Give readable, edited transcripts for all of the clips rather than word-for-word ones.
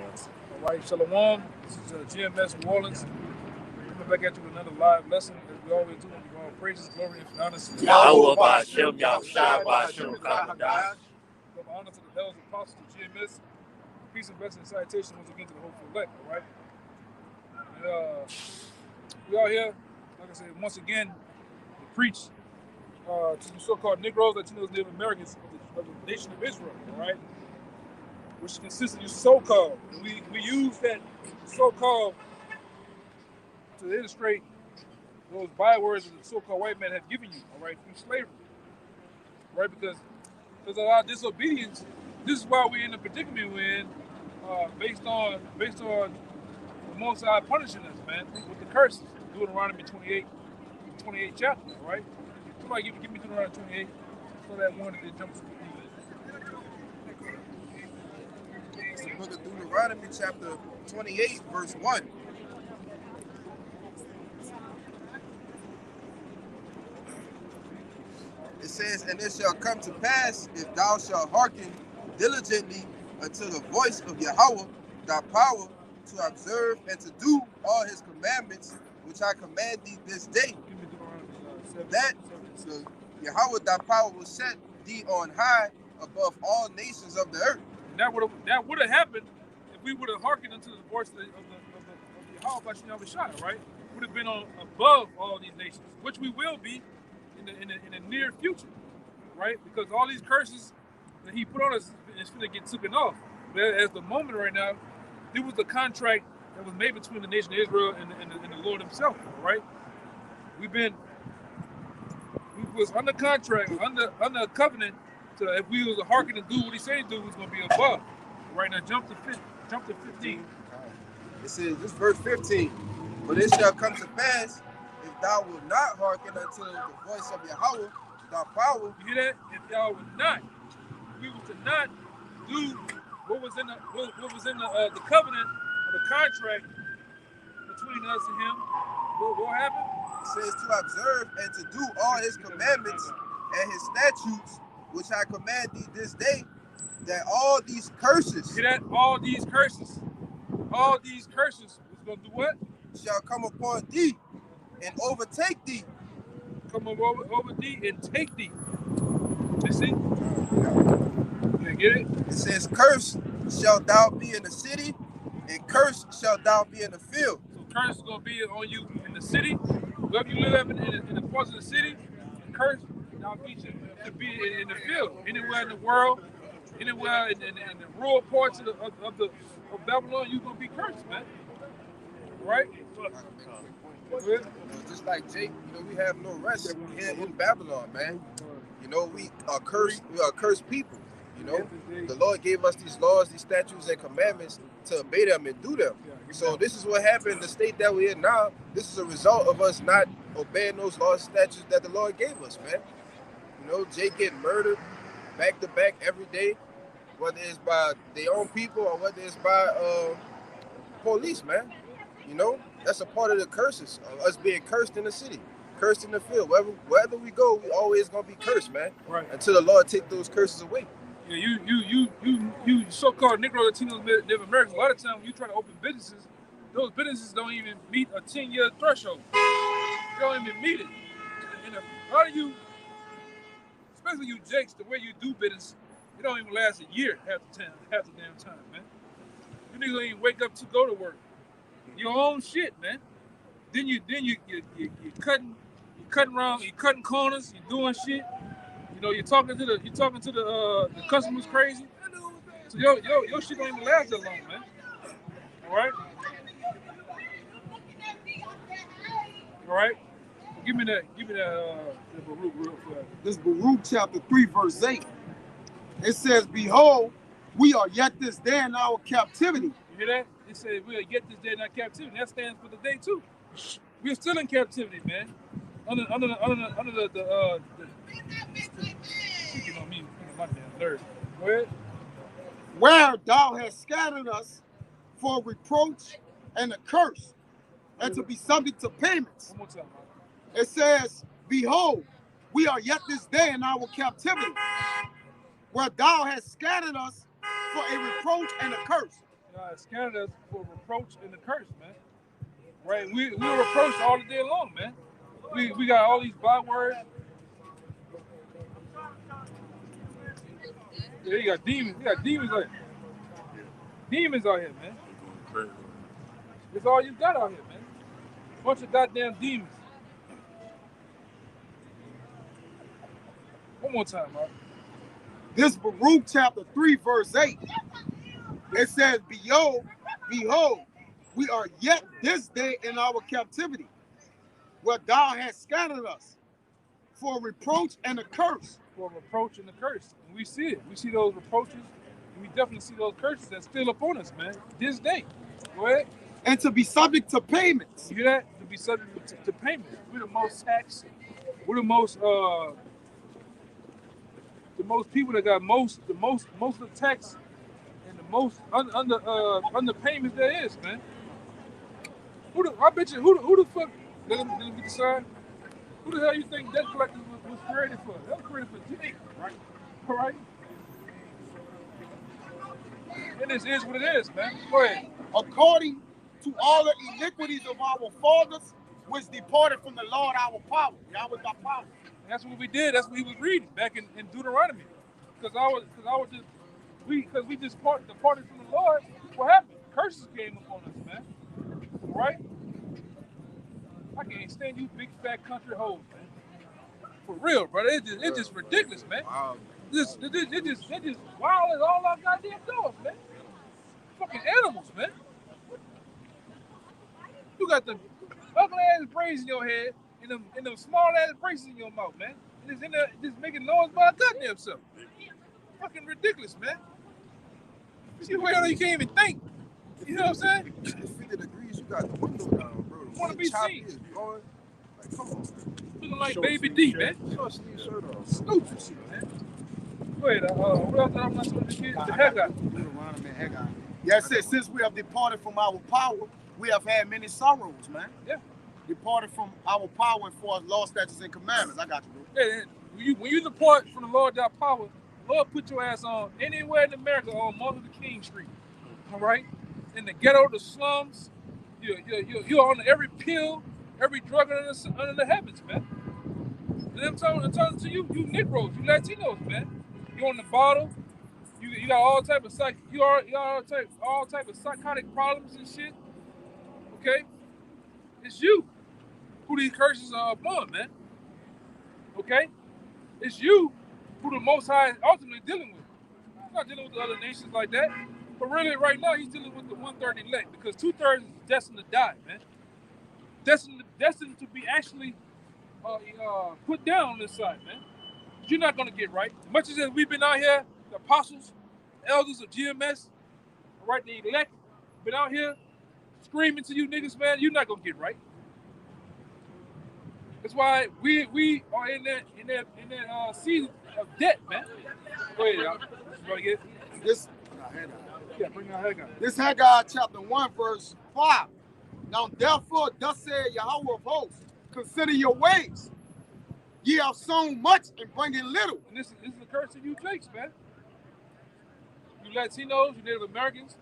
All right, Shalom. This is GMS New Orleans. Coming back at you with another live lesson, as we always do. We give all praises, glory, and honors. Yahweh Ba'Shem, Yahushua Ba'Shem, Kamadash. Give honor to the elders, apostles of GMS. Peace and blessing and salutation once again to the hopeful elect. All right. And, we are here, like I said, once again to preach to the so-called Negroes, Latinos, Native Americans of the nation of Israel. All right. Which consists of so-called. We use that so-called to illustrate those bywords that the so-called white man have given you, all right, through slavery, right? Because there's a lot of disobedience. This is why we're in the predicament we're in, based on the Most High punishing us, man, with the curses. Deuteronomy 28 chapter, all right? Somebody give me Deuteronomy 28 so that one that jumps to the It's the book of Deuteronomy, chapter 28, verse 1. It says, "And it shall come to pass, if thou shalt hearken diligently unto the voice of Yahweh, thy power, to observe and to do all his commandments, which I command thee this day, that the Yahweh thy power will set thee on high above all nations of the earth." That would have happened if we would have hearkened unto the voice of the Yahweh Ba'Shem Yahushua, right? Would have been above all these nations, which we will be in the near future, right? Because all these curses that he put on us is going to get taken off. But as the moment right now, there was a contract that was made between the nation of Israel and the Lord himself, right? We was under contract, under a covenant. So if we was to hearken and do what he said to do, we was going to be above. Right now, jump to 15. It says, this verse 15, "But it shall come to pass, if thou wilt not hearken unto the voice of Yahweh, thy power." You hear that? If y'all would not, we were to not do what was in the covenant or the contract between us and him, what happened? It says to observe and to do all his commandments and his statutes, which I command thee this day, that all these curses. See that? All these curses was going to do what? Shall come upon thee and overtake thee. Come over thee and take thee. You see? You get it? It says, "Cursed shalt thou be in the city, and cursed shalt thou be in the field." So curse is going to be on you in the city, wherever you live in the parts of the city, and curse shall be to be in the field. Anywhere in the world, anywhere in the rural parts of Babylon, you're going to be cursed, man. Right? Just like Jake, we have no rest here in Babylon, man. We are cursed. We are cursed people. The Lord gave us these laws, these statutes, and commandments to obey them and do them. So this is what happened in the state that we're in now. This is a result of us not obeying those laws and statutes that the Lord gave us, man. Jake getting murdered back to back every day, whether it's by their own people or whether it's by police, man. That's a part of the curses of us being cursed in the city, cursed in the field. Wherever we go, we always gonna be cursed, man. Right. Until the Lord take those curses away. Yeah, you so-called Negro, Latinos, Native Americans. A lot of times when you try to open businesses, those businesses don't even meet a 10-year threshold. They don't even meet it. And a lot of you, especially you Jakes, the way you do business, it don't even last a year half the damn time, man. You niggas don't even wake up to go to work. Your own shit, man. Then you cutting around, you cutting corners, you doing shit. You're talking to the customers crazy. So your shit don't even last that long, man. All right. All right. Give me that Baruch real quick. This is Baruch chapter 3, verse 8. It says, "Behold, we are yet this day in our captivity." You hear that? It says we are yet this day in our captivity. That stands for the day too. We're still in captivity, man. Under the speaking on me, my damn nerves. Go ahead. "Where thou hast scattered us for reproach and a curse, and to be subject to payments." One more time, man. It says, "Behold, we are yet this day in our captivity, where thou hast scattered us for a reproach and a curse." God scattered us for reproach and the curse, man. Right? We were reproached all the day long, man. We got all these bywords. Yeah, you got demons. You got demons out here. Demons out here, man. It's all you got out here, man. Bunch of goddamn demons. One more time, Mark. This Baruch chapter 3, verse 8. It says, behold, we are yet this day in our captivity, where thou hast scattered us for reproach and a curse. For reproach and the curse. And we see it. We see those reproaches, and we definitely see those curses that's still upon us, man. This day. Go ahead. And to be subject to payments. You hear that? To be subject to payment. We're the most taxed. We're the most people that got most of the tax and the most under payments there is, man. I bet you who the fuck let me decide. Who the hell you think debt collectors was created for? That was created for Jake, right? All right. And this is what it is, man. Go ahead. According to all the iniquities of our fathers, which departed from the Lord our power. Yahweh our power. And that's what we did. That's what he was reading back in Deuteronomy. Because we just departed from the Lord. What happened? Curses came upon us, man. Right? I can't stand you big fat country hoes, man. For real, brother. It's just ridiculous, man. Wow. It just wild as all our goddamn dogs, man. Fucking animals, man. You got the ugly ass braids in your head and them small ass braces in your mouth, man. And it's in there just making noise by a goddamn self. Fucking ridiculous, man. See, well, you can't even think. You know what I'm saying? 50 degrees, you got the window down, bro. The Wanna wind be choppy seen. is blowing. Like, come on, man. Looking like Baby D, man. Short sleeve shirt on. Stupid shit, man. Go ahead. What else did I want to say? The Haggai. Deuteronomy, Haggai. Yes, it says, since we have departed from our power, we have had many sorrows, man. Yeah. Departed from our power and for law, statutes, and commandments. I got you, bro. Yeah, when you depart from the Lord thy power, Lord put your ass on anywhere in America on Martin Luther King Street. All right? In the ghetto, the slums, you're on every pill, every drug under the heavens, man. And I'm talking to you Negroes, you Latinos, man. You on the bottle. You got all type of all type of psychotic problems and shit. Okay, it's you who these curses are upon, man. Okay, it's you who the Most High is ultimately dealing with. He's not dealing with the other nations like that. But really, right now, he's dealing with the 1/3 elect because 2/3 is destined to die, man. Destined to be actually put down on this side, man. You're not gonna get right. As much as we've been out here, the apostles, elders of GMS, right, the elect, been out here screaming to you niggas, man, you're not gonna get right. That's why we are in that season of debt, man. Go ahead, y'all. You wanna get This, bring out Haggai. this Haggai chapter 1, verse 5. Now therefore, thus said Yahweh of hosts, consider your ways. Ye have sown much and bringing little. And this is the curse of you Jakes, man. You Latinos, you Native Americans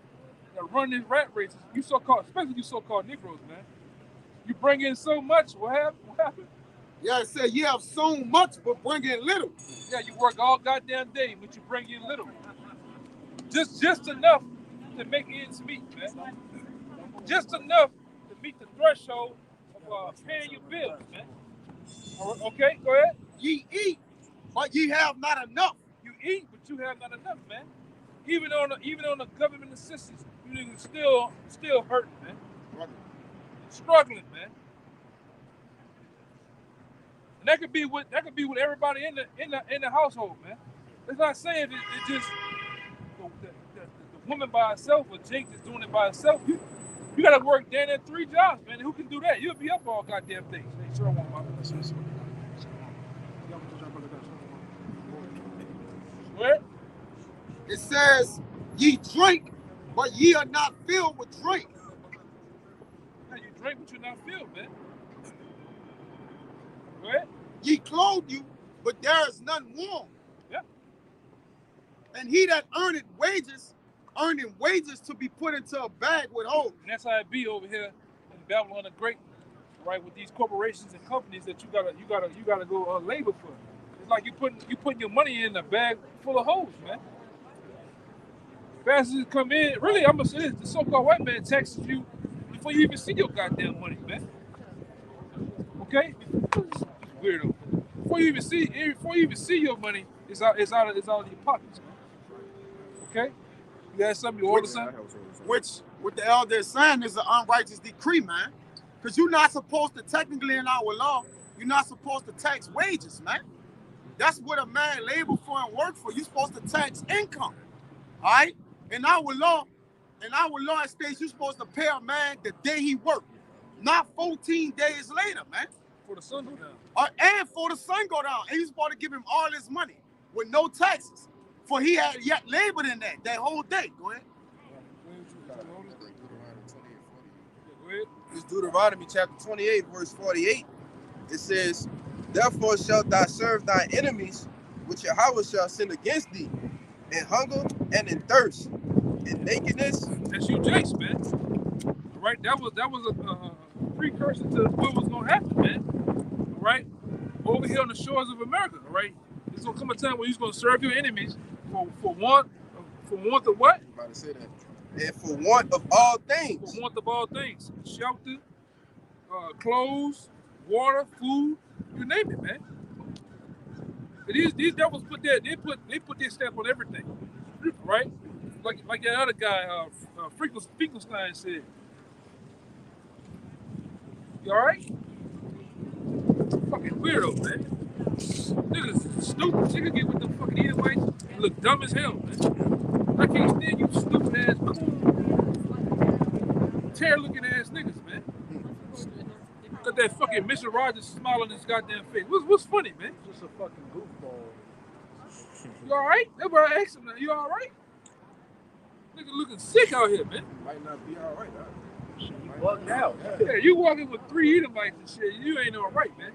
that run these rat races, you so-called, especially you so-called Negroes, man. You bring in so much, what happened? Yeah, it said ye have sown much but bringing little. Yeah, you work all goddamn day, but you bring in little. Just enough to make ends meet, man. Just enough to meet the threshold of paying your bills, man. Okay, go ahead. Ye eat, but ye have not enough. You eat, but you have not enough, man. Even on the government assistance, you niggas still hurting, man. Struggling, man. And that could be with everybody in the household, man. It's not saying it's just the woman by herself or Jake just doing it by herself. You gotta work down there 3 jobs, man. Who can do that? You'll be up all goddamn day. Hey, sure, I want my. What? It says, ye drink, but ye are not filled with drink. Yeah, you drink, but you're not filled, man. What? Ye clothe you, but there is none warm. Yeah. And he that earneth wages earning wages to be put into a bag with holes. And that's how it be over here in Babylon the Great, right? With these corporations and companies that you gotta go labor for. It's like you putting your money in a bag full of holes, man. Bastards come in. Really, I'm gonna say this: the so-called white man taxes you before you even see your goddamn money, man. Okay? Weirdo. Before you even see your money, it's out of your pockets, man. Okay? You got something you order something? Which, what the elder is saying is an unrighteous decree, man. Because you're not supposed to, technically in our law, you're not supposed to tax wages, man. That's what a man labor for and work for. You're supposed to tax income. All right? In our law, it states you're supposed to pay a man the day he worked, not 14 days later, man. For the sun go down. And for the sun go down. And you're supposed to give him all his money with no taxes. For he had yet labored in that whole day. Go ahead. It's Deuteronomy chapter 28, verse 48. It says, therefore shalt thou serve thy enemies, which Yahweh shall send against thee, in hunger and in thirst, in nakedness. That's you, Jace, man. All right, that was a precursor to what was gonna happen, man. All right, over here on the shores of America. All right, there's gonna come a time where you're gonna serve your enemies for want of what? I'm about to say that. And for want of all things. For want of all things, shelter, clothes, water, food, you name it, man. These devils put their stamp on everything, right? Like that other guy, Finkelstein said. You all right? Fucking weirdo, man. Niggas stupid. Niggas get with them fucking Edomites and look dumb as hell, man. I can't stand you stupid ass, cool, tear looking ass niggas, man. Got that fucking Mr. Rogers smile on his goddamn face. What's funny, man? Just a fucking goofball. You all right? Everybody asked him, you all right? Nigga looking sick out here, man. Might not be all right, huh? You bugged out. Yeah, you walking with 3 Edomites and shit. You ain't all right, man.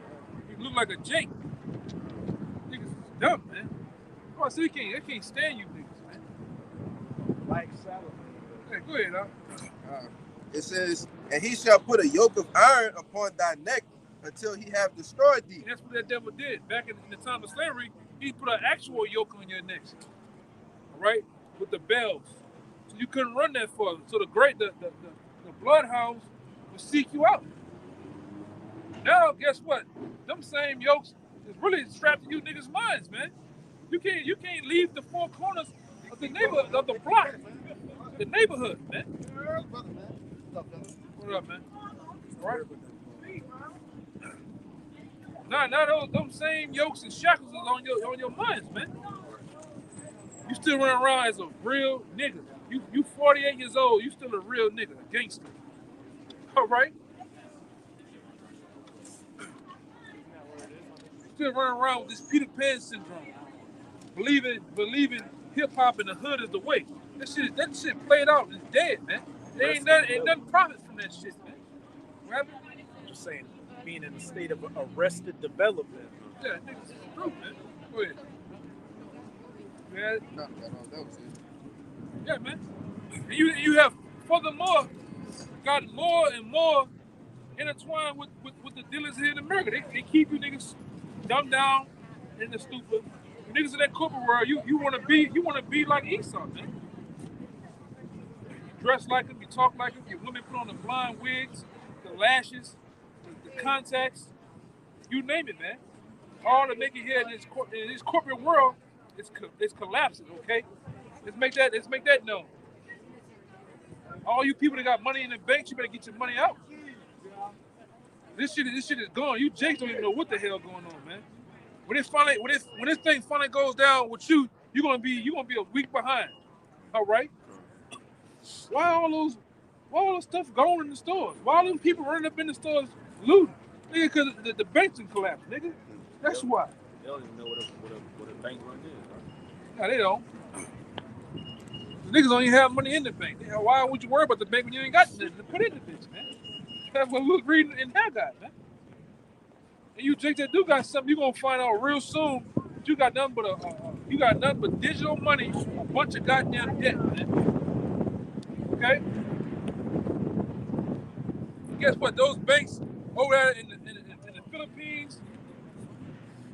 You look like a Jake. Niggas is dumb, man. Oh, so I can't stand you niggas, man. Like salad. Hey, go ahead, huh? It says, and he shall put a yoke of iron upon thy neck until he have destroyed thee. And that's what that devil did. Back in the time of slavery, he put an actual yoke on your neck. All right? With the bells. So you couldn't run that far. So the bloodhounds would seek you out. Now, guess what? Them same yokes is really strapped to you niggas' minds, man. You can't leave the 4 corners of the neighborhood, of the block, the neighborhood, man. What up, man? All right. Now them same yokes and shackles is on your minds, man. You still running around as a real nigga. You 48 years old. You still a real nigga, a gangster. All right. Still running around with this Peter Pan syndrome, believing hip hop in the hood is the way. That shit played out and it's dead, man. There ain't nothing profit from that shit, man. What happened? Just saying, being in a state of arrested development. Yeah, niggas is true, man. Go ahead. Yeah. No, that was it. Yeah, man. And you have furthermore got more and more intertwined with the dealers here in America. They keep you niggas dumbed down in the stupid. You niggas in that corporate world, you wanna be like Esau, man. You dress like him, you talk like him, your women put on the blonde wigs, the lashes, the contacts, you name it, man. All to make it here in this corporate world, it's collapsing, okay? Let's make that known. All you people that got money in the bank, you better get your money out. This shit is gone. You Jakes don't even know what the hell going on, man. When this thing finally goes down with you, you're gonna be a week behind. All right? Why all those stuff going in the stores? Why all them people running up in the stores looting? Nigga, because the banks done collapsed, nigga. That's why. They don't even know what a bank run is, right? No, they don't. The niggas don't even have money in the bank. Why would you worry about the bank when you ain't got nothing to put in the bitch, man? That's what we was reading in Haggai, man. And you Jake that do got something, you gonna find out real soon that you got nothing but digital money, a bunch of goddamn debt, man. Okay? And guess what? Those banks over there in the Philippines,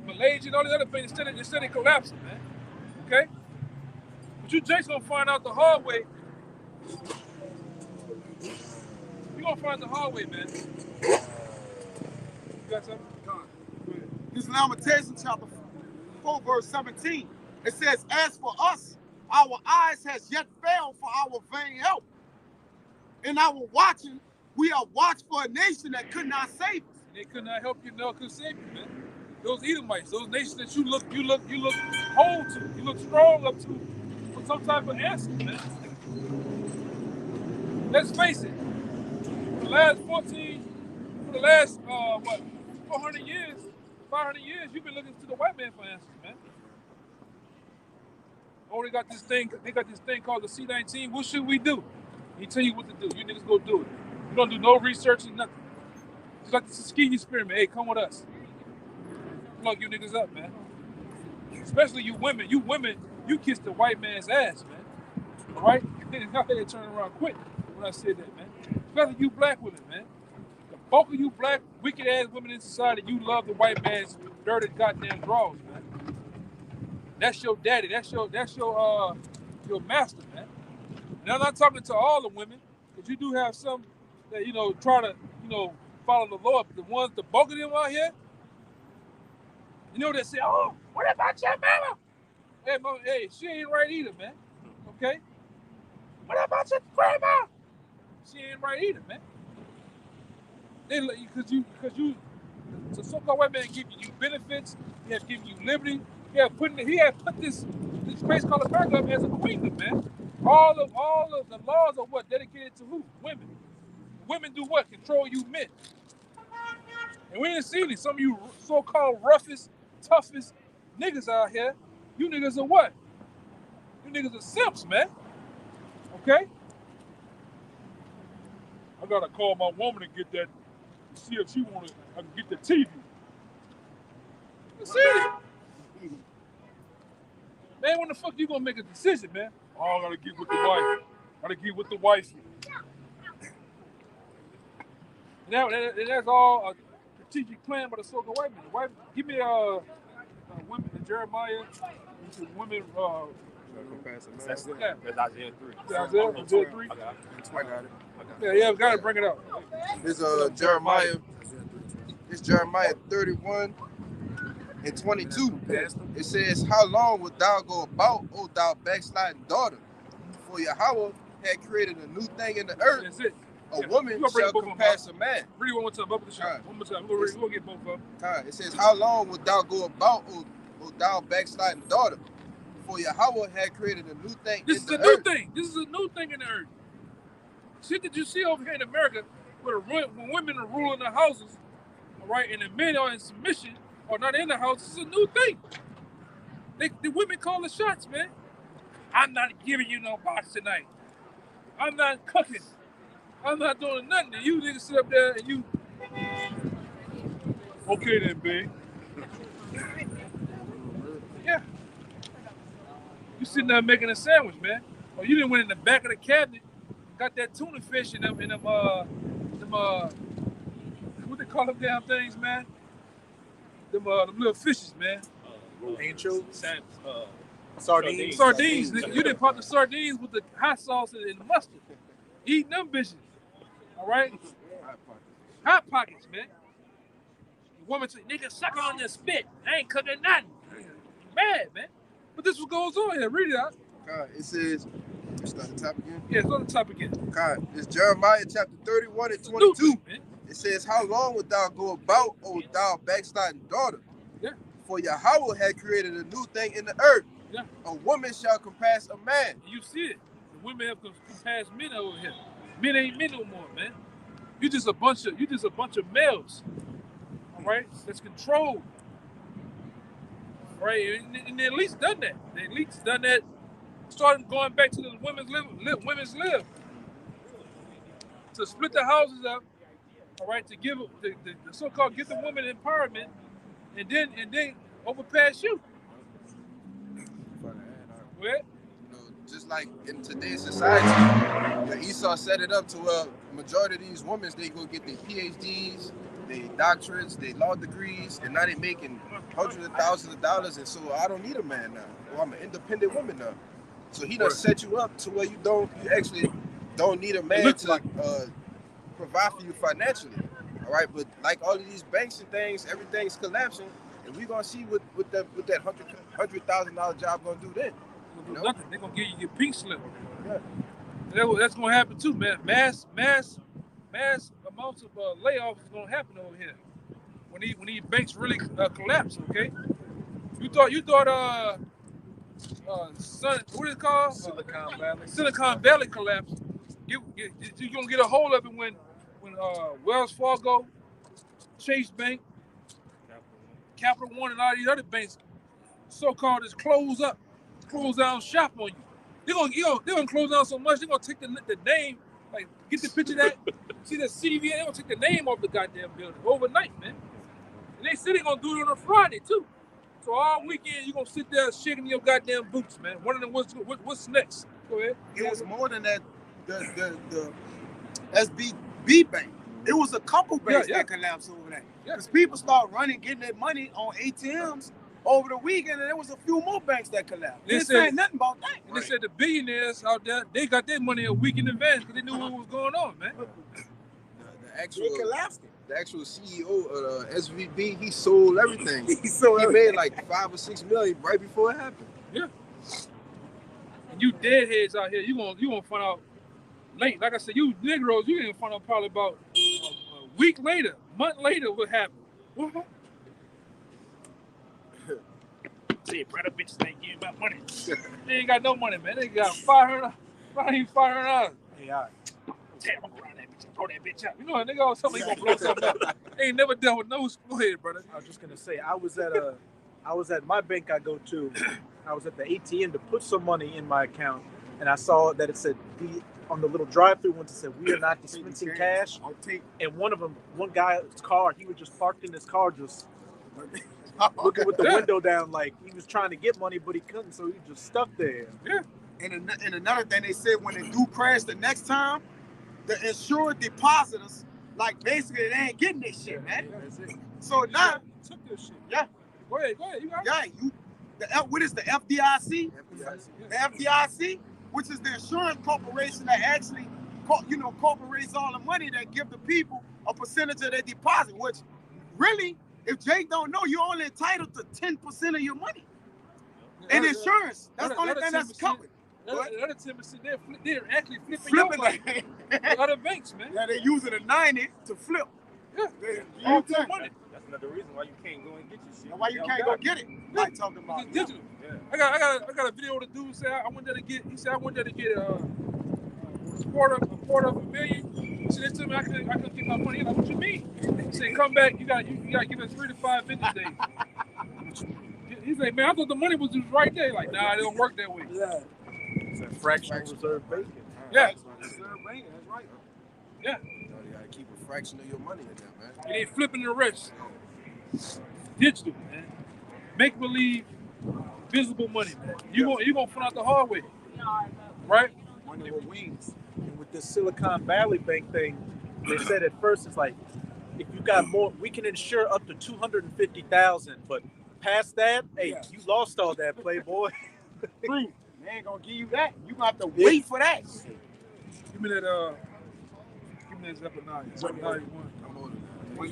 Malaysia, and all the other banks, instead of collapsing, man. Okay? But you just gonna find out the hard way. You're gonna find the hard way, man. You got something? This is Lamentations chapter 4, verse 17. It says, as for us, our eyes has yet failed for our vain help. In our watching, we are watched for a nation that could not save us. They could not help you, no, could save you, man. Those Edomites, those nations that you look whole to, you look strong up to for some type of answer, man. Let's face it. For the last 400 years, 500 years, you've been looking to the white man for answers, man. Oh, they got this thing called the C-19. What should we do? He tell you what to do. You niggas go do it. You don't do no research and nothing. It's like the Tuskegee experiment. Hey, come with us. Plug you niggas up, man. Especially you women. You kiss the white man's ass, man. All right? Now they turn around quick when I said that, man. Especially you black women, man. The bulk of you black, wicked ass women in society, you love the white man's dirty goddamn drawers, man. That's your daddy. That's your master, man. And I'm not talking to all the women, because you do have some that, try to, follow the Lord. But the bulk of them out here, they say, oh, what about your mama? Hey, she ain't right either, man. Okay? What about your grandma? She ain't right either, man. Because the so-called white man giving you benefits, he has given you liberty, he has put this place called America up as a queendom, man. All of the laws are what? Dedicated to who? Women. Women do what? Control you men. And we didn't see any. Some of you so-called roughest, toughest niggas out here, you niggas are what? You niggas are simps, man. Okay? I gotta call my woman and get that, to see if I can get the TV. See it. Man, when the fuck you gonna make a decision, man? Oh, I gotta get with the wife. Gotta get with the wife. And that's all a strategic plan by the so-called white man. The wife, give me women in Jeremiah. Women. That's Isaiah 3. Isaiah 3. I got it. Yeah, we gotta bring it up. It's Jeremiah. It's Jeremiah 31 and 22. It says, how long wilt thou go about, O thou backsliding daughter? For Yahweh had created a new thing in the earth. That's it. A woman shall compass a man. Read one more time. Up with the shot. One more time. We'll get both of them. It says, how long wilt thou go about, O thou backsliding daughter? For Yahweh had created a new thing in the earth. This is a new thing. This is a new thing in the earth. Shit that you see over here in America, when women are ruling the houses, all right, and the men are in submission or not in the house, it's a new thing. The women call the shots, man. I'm not giving you no box tonight. I'm not cooking. I'm not doing nothing. And you niggas sit up there and you, okay then, babe. Yeah. You sitting there making a sandwich, man. Or you didn't went in the back of the cabinet, got that tuna fish in them what they call them damn things, man? Them little fishes, man. Anchovies. Sardines. You didn't pop the sardines with the hot sauce and the mustard. Eating them bitches. All right? Hot pockets, man. The woman say, nigga, suck on this spit. I ain't cooking nothing. Mad, man. But this is what goes on here. Read it out. It says, it's on the top again? Yeah, it's on the top again. It's Jeremiah chapter 31 and 22. It says, how long wilt thou go about, O thou backsliding daughter? Yeah. For Yahweh had created a new thing in the earth. Yeah. A woman shall compass a man. You see it. The women have compassed men over here. Men ain't men no more, man. You just a bunch of males. All right? That's controlled. All right? And they at least done that. They at least done that. Starting going back to the women's live. To split the houses up. All right, to give the so-called get the woman empowerment, and then overpass you. What? just like in today's society, the Esau set it up to where majority of these women, they go get their PhDs, their doctorates, their law degrees, and now they making hundreds of thousands of dollars. And so I don't need a man now. Well, I'm an independent woman now. So he done set you up to where you actually don't need a man to provide for you financially. All right, but like all of these banks and things, everything's collapsing, and we're gonna see what that $100,000 job gonna do then. You know? Nothing. They're gonna give you your pink slip. Yeah. That's gonna happen too, man. Mass amounts of layoffs is gonna happen over here when these banks really collapse. Okay. You thought what is it called? Silicon Valley collapse. You're gonna get a hold of it when Wells Fargo, Chase Bank, Capital One, and all these other banks, so-called, is close down shop on you. They're gonna close down so much. They're gonna take the name, like, get the picture of that. See that CVN? They're gonna take the name off the goddamn building overnight, man. And they said they're gonna do it on a Friday too. So all weekend you're gonna sit there shaking your goddamn boots, man. One of them, what's next? Go ahead. It was more than that. The SBB bank. It was a couple banks that collapsed over that. Because people start getting their money on ATMs over the weekend, and there was a few more banks that collapsed. They said nothing about that. And they said the billionaires out there, they got their money a week in advance because they knew what was going on, man. The actual CEO of SVB, he sold everything. he made like $5 or $6 million right before it happened. Yeah. And you deadheads out here, you gonna find out late. Like I said, you Negroes, you gonna find out probably about a week later, month later, what happened. What? Say, brother, bitches ain't giving my money. They ain't got no money, man. They got $500. Yeah. Damn, I'm around that bitch. Throw that bitch up. You know, a nigga always tell me he gonna blow something up. They ain't never dealt with no. Go ahead, brother. I was just gonna say, I was at my bank I go to. I was at the ATM to put some money in my account, and I saw that it said on the little drive-through ones, it said we are not dispensing cash. And one guy's car, he was just parked in his car, just looking with the window down, like he was trying to get money, but he couldn't, so he just stuck there. Yeah. And another thing they said, when they do crash the next time, the insured depositors, like, basically they ain't getting this shit, man. So now, took this shit. Yeah. Go ahead. You got it. What is the FDIC? The FDIC, which is the insurance corporation that actually, corporates all the money that give the people a percentage of their deposit, which really, if Jake don't know, you're only entitled to 10% of your money. And insurance, that's the only thing that's covered. The other 10%, they're actually flipping money. Other banks, man. Yeah, they're using a 90 to flip. Yeah. All the money. That's another reason why you can't go and get your shit. Why you can't go get it? Like talking about it's digital. Yeah. I got a video of the dude say I went there to get. He said I went there to get a quarter of a million. He said this to me, I couldn't get my money. He's like, what you mean? He said, come back. You got to give us 3 to 5 business days. He's like, man, I thought the money was just right there. Like, nah, it don't work that way. Yeah. It's a fractional reserve banking. Yeah. reserve banking, that's right. Yeah. You gotta keep a fraction of your money in there, man. It ain't flipping the rest. Digital, man. Make believe, visible money, man. You gonna find out the hard way, right? Money with wings. And with this Silicon Valley Bank thing, they said at first it's like, if you got more, we can insure up to $250,000, but past that, hey, you lost all that, playboy. True. They ain't gonna give you that. You gonna have to wait for that. Give me that Zephaniah. Zephaniah 1.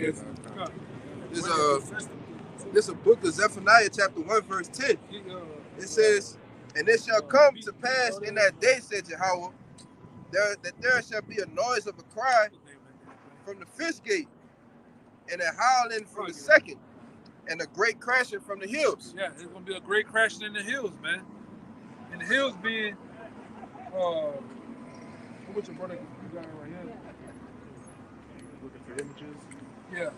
This is a book of Zephaniah, chapter 1, verse 10. It says, and it shall come to pass in that day, said Jehovah, that there shall be a noise of a cry from the fish gate, and a howling from the second, and a great crashing from the hills. Yeah, there's gonna be a great crashing in the hills, man. And the hills being, what's your brother? You got it right here. Looking for images. Yeah.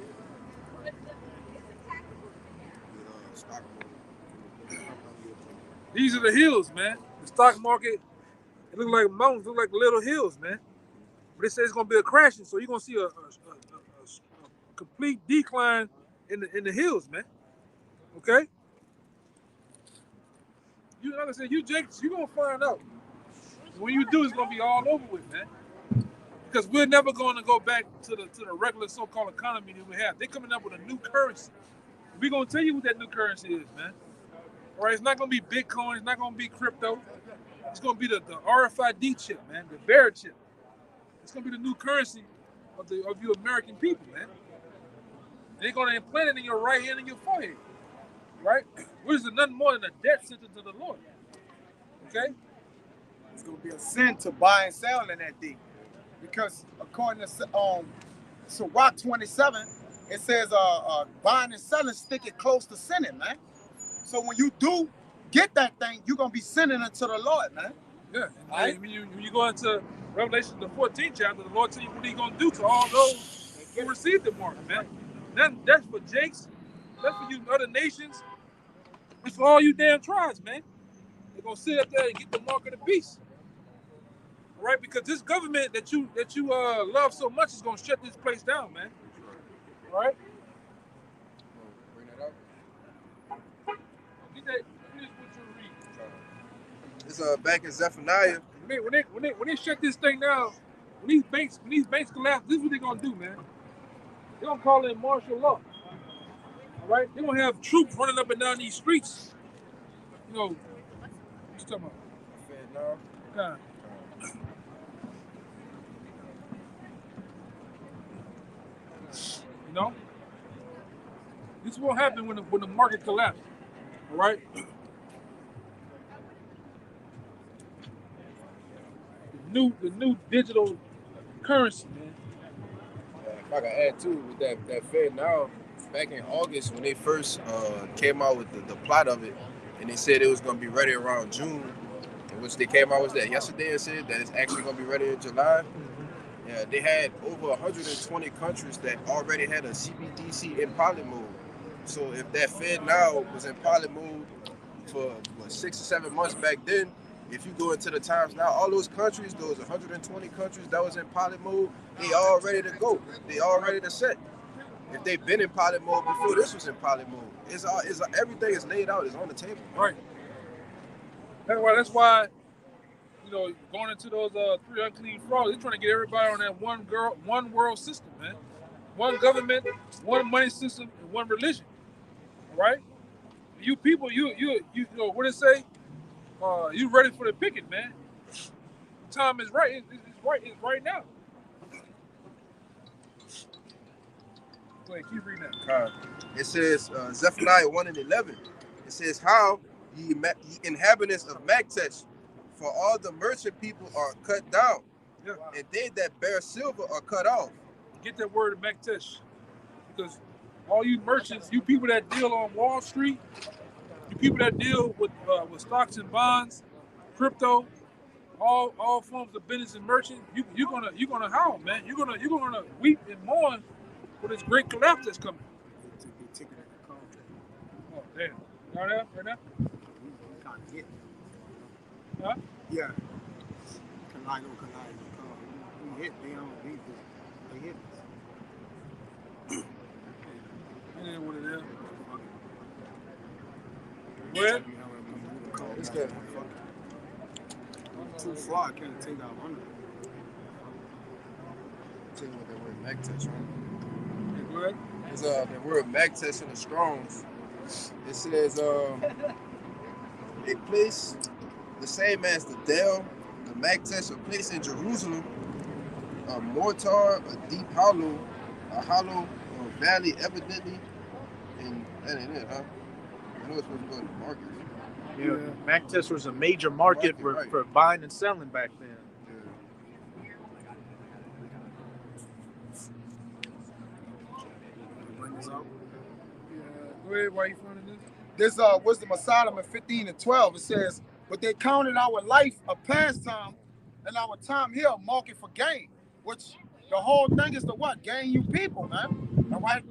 These are the hills, man. The stock market, it look like mountains, look like little hills, man. But it says it's gonna be a crashing, so you're gonna see a complete decline in the hills, man. Okay. You like I said, you Jake, you gonna find out. When you do, it's gonna be all over with, man. Because we're never going to go back to the regular so-called economy that we have. They're coming up with a new currency. We're gonna tell you what that new currency is, man. All right, it's not gonna be Bitcoin. It's not gonna be crypto. It's gonna be the RFID chip, man, the bear chip. It's gonna be the new currency of you American people, man. They're gonna implant it in your right hand and your forehead, right? Which is nothing more than a death sentence to the Lord. Okay. It's gonna be a sin to buy and sell in that day, because according to Sirach 27, it says buying and selling stick it close to sinning, man. So when you do get that thing, you're gonna be sinning unto the Lord, man. Yeah. Right? When you go into Revelation the 14th chapter, the Lord tell you what He's gonna do to all those who receive the mark, man. That's for Jakes. That's for you other nations. It's for all you damn tribes, man. They're gonna sit up there and get the mark of the beast. All right, because this government that you love so much is gonna shut this place down, man. All right. Bring that up. Get that. Here's what you read. It's back in Zephaniah. When they shut this thing down, when these banks collapse, this is what they're gonna do, man. They're gonna call it martial law. All right, they're gonna have troops running up and down these streets. You know, what you talking about? Yeah. You know, this is what happen when the market collapses. All right. The new digital currency, man. If I can add too with that Fed now, back in August when they first came out with the plot of it, and they said it was going to be ready around June, in which they came out with that yesterday and said that it's actually going to be ready in July. Yeah, they had over 120 countries that already had a CBDC in pilot mode. So if that Fed now was in pilot mode for 6 or 7 months back then, if you go into the times now, all those countries, those 120 countries that was in pilot mode, they all ready to go. They all ready to set. If they've been in pilot mode before this was in pilot mode, everything is laid out. It's on the table. Right. That's why. You know, going into those 3 unclean frogs, they're trying to get everybody on that one world system, man. One government, one money system, and one religion. All right? You people, you know what it say? You ready for the picket, man? Time is right. It's right now. Go ahead, keep reading that. It says Zephaniah 1:11. It says, "How ye inhabitants of Magtesh, for all the merchant people are cut down, yeah. And they that bear silver are cut off." Get that word of Magtesh, because all you merchants, you people that deal on Wall Street, you people that deal with stocks and bonds, crypto, all forms of business and merchant, you're gonna howl, man. You're gonna weep and mourn for this great collapse that's coming. Oh damn! Right now? Huh? Yeah. We hit. They hit us. It ain't what it is. What? It's good. Too far, I can't take out 100. Tell you what that word Magtesh, right? What? It's the word Magtesh in the Strongs. It says a place the same as the Dell, the Magtesh, a place in Jerusalem, a mortar, a deep hollow, a hollow or valley, evidently. And that ain't it, huh? I know it's supposed to go to the market. Yeah, Magtesh was a major market for buying and selling back then. Bring this out. Go ahead, why you finding this? This Wisdom of Solomon 15:12. It says, "But they counted our life a pastime, and our time here a market for gain." Which the whole thing is to what? Gain you people, man. All right.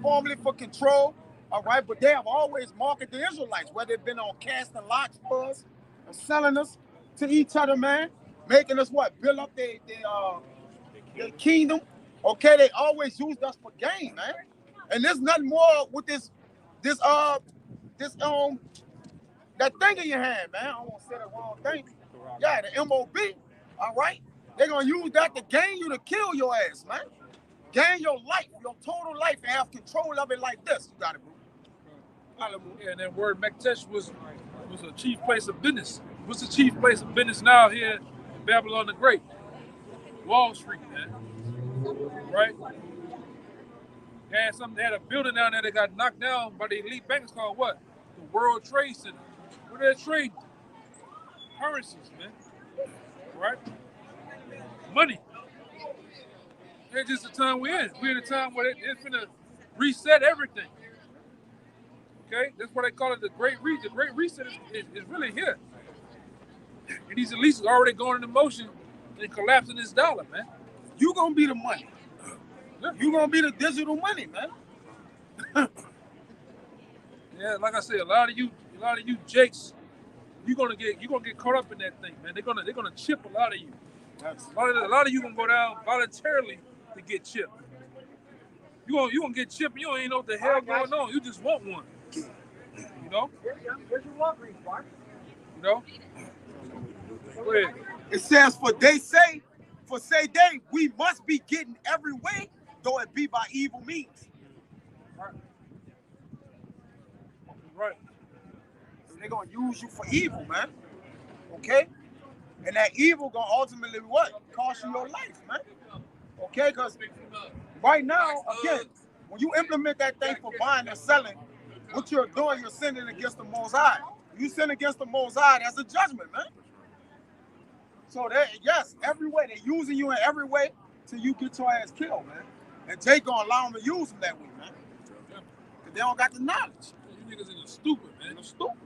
Formerly for control. All right, but they have always marketed the Israelites, whether it's been on casting lots for us or selling us to each other, man, making us what? Build up their kingdom. Okay, they always used us for gain, man. And there's nothing more with that thing in your hand, man. I don't want to say the wrong thing. Yeah, the MOB. All right? They're going to use that to gain you to kill your ass, man. Gain your life, your total life, and have control of it like this. You got it, bro. Yeah, and that word Mektesh was a chief place of business. What's the chief place of business now here in Babylon the Great? Wall Street, man. Right? They had a building down there that got knocked down by the elite bankers called what? The World Trade Center. What are they trading? Currencies, man. Right? Money. It's just the time we're in. We're in a time where it's gonna reset everything. Okay? That's why they call it the Great Reset. The Great Reset is really here. And these elites are already going into motion and collapsing this dollar, man. You going to be the money. Yeah. You going to be the digital money, man. Yeah, like I said, a lot of you jakes, you're gonna get caught up in that thing, man. They're gonna chip a lot of you. A lot of you gonna go down voluntarily to get chipped. You gonna get chipped. You don't even know what the hell going on. You just want one. You know. You know. Go ahead. It says, for say they, we must be getting every way, though it be by evil means. Right. So they're gonna use you for evil, man. Okay? And that evil gonna ultimately what? Cost you your life, man. Okay, because right now, again, when you implement that thing for buying and selling, what you're doing, you're sinning against the Most High. You sin against the Most High, that's a judgment, man. So yes, every way, they're using you in every way till you get your ass killed, man. And Jay gonna allow them to use them that way, man. Because they don't got the knowledge. You niggas are stupid, man. They're stupid.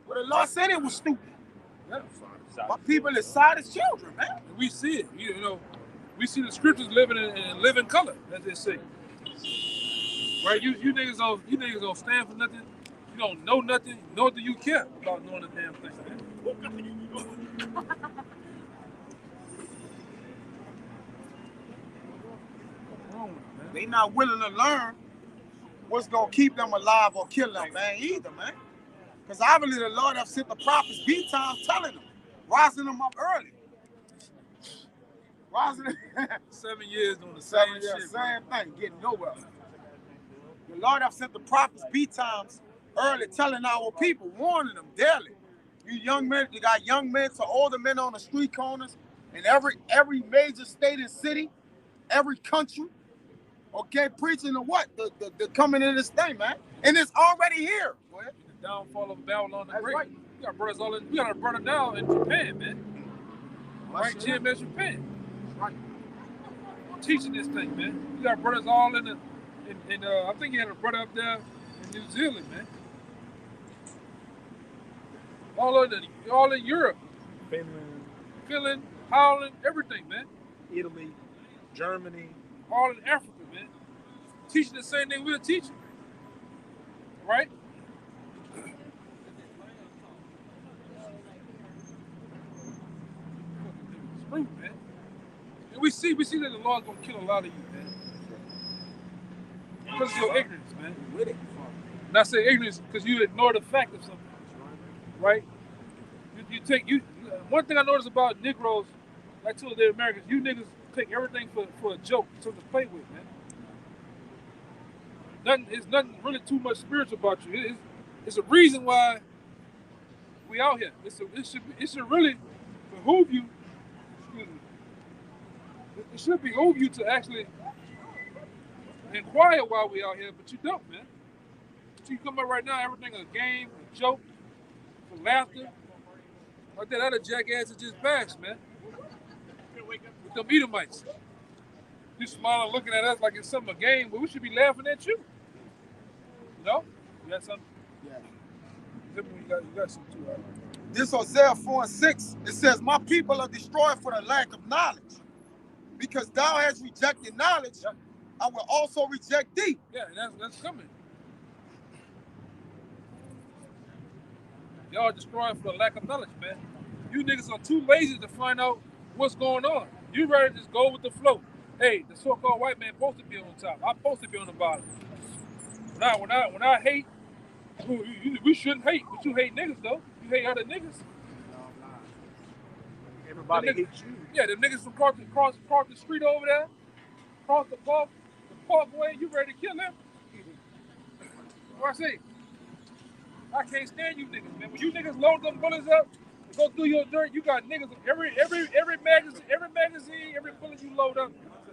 Well, the Lord said it was stupid. Yeah. But people is side as children, man. And we see it. You know, we see the scriptures living in living color, as they say. Right? You niggas don't stand for nothing. You don't know nothing. Nor do you care about knowing the damn thing, man. They not willing to learn what's gonna keep them alive or kill them, man, either, man. Because obviously the Lord have sent the prophets be times telling them, rising them up early. Rising them 7 years doing the same shit. Same thing, getting nowhere. The Lord have sent the prophets be times early, telling our people, warning them daily. You young men, you got young men to older men on the street corners in every major state and city, every country. Okay, preaching the what? The coming in this thing, man. And it's already here. The downfall of Babylon the Great. Right. We got brothers all in. We got a brother now in Japan, man. Right, GMS Japan. Right. Teaching this thing, man. We got brothers all in I think he had a brother up there in New Zealand, man. All in Europe. Finland, Holland, everything, man. Italy, Germany. All in Africa, man. Teaching the same thing we're teaching. Right? It's true, man. And we see that the Lord's gonna kill a lot of you, man. Because of your ignorance, man. And I say ignorance because you ignore the fact of something. Right? One thing I noticed about Negroes, like to the Americans, you niggas take everything for a joke, something to play with, man. It's nothing really too much spiritual about you. It's a reason why we out here. It should really behoove you. Excuse me. It should behoove you to actually inquire why we out here, but you don't, man. So you come up right now, everything a game, a joke, for laughter. Like that other jackass that just passed, man. With them Edomites. You smiling, looking at us like it's a game, but we should be laughing at you. You know? You got something? Yeah. You got something too, right? This Hosea 4:6, it says, my people are destroyed for the lack of knowledge. Because thou hast rejected knowledge, yeah. I will also reject thee. Yeah, and that's coming. Y'all destroyed for the lack of knowledge, man. You niggas are too lazy to find out what's going on. You rather just go with the flow. Hey, the so-called white man supposed to be on top. I'm supposed to be on the bottom. When I hate, we shouldn't hate, but you hate niggas though. You hate other niggas. Everybody hates you. Yeah, the niggas from cross the street over there, cross the parkway, you ready to kill them? What I say? I can't stand you niggas, man. When you niggas load them bullets up and go through your dirt, you got niggas every magazine, every bullet you load up,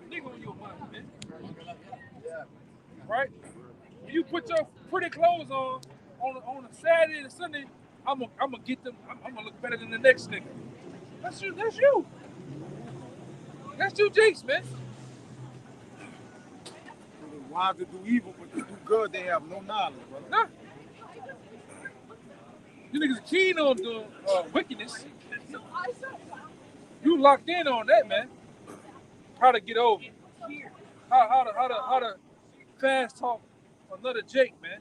nigga on your mind, man. Right? When you put your pretty clothes on a Saturday and a Sunday, I'm gonna get them. I'm gonna look better than the next nigga. That's you. That's you. That's you, Jakes, man. Wise to do evil, but to do good, they have no knowledge, brother. Nah. You niggas are keen on doing wickedness. You locked in on that, man. How to get over? How to fast talk another Jake, man?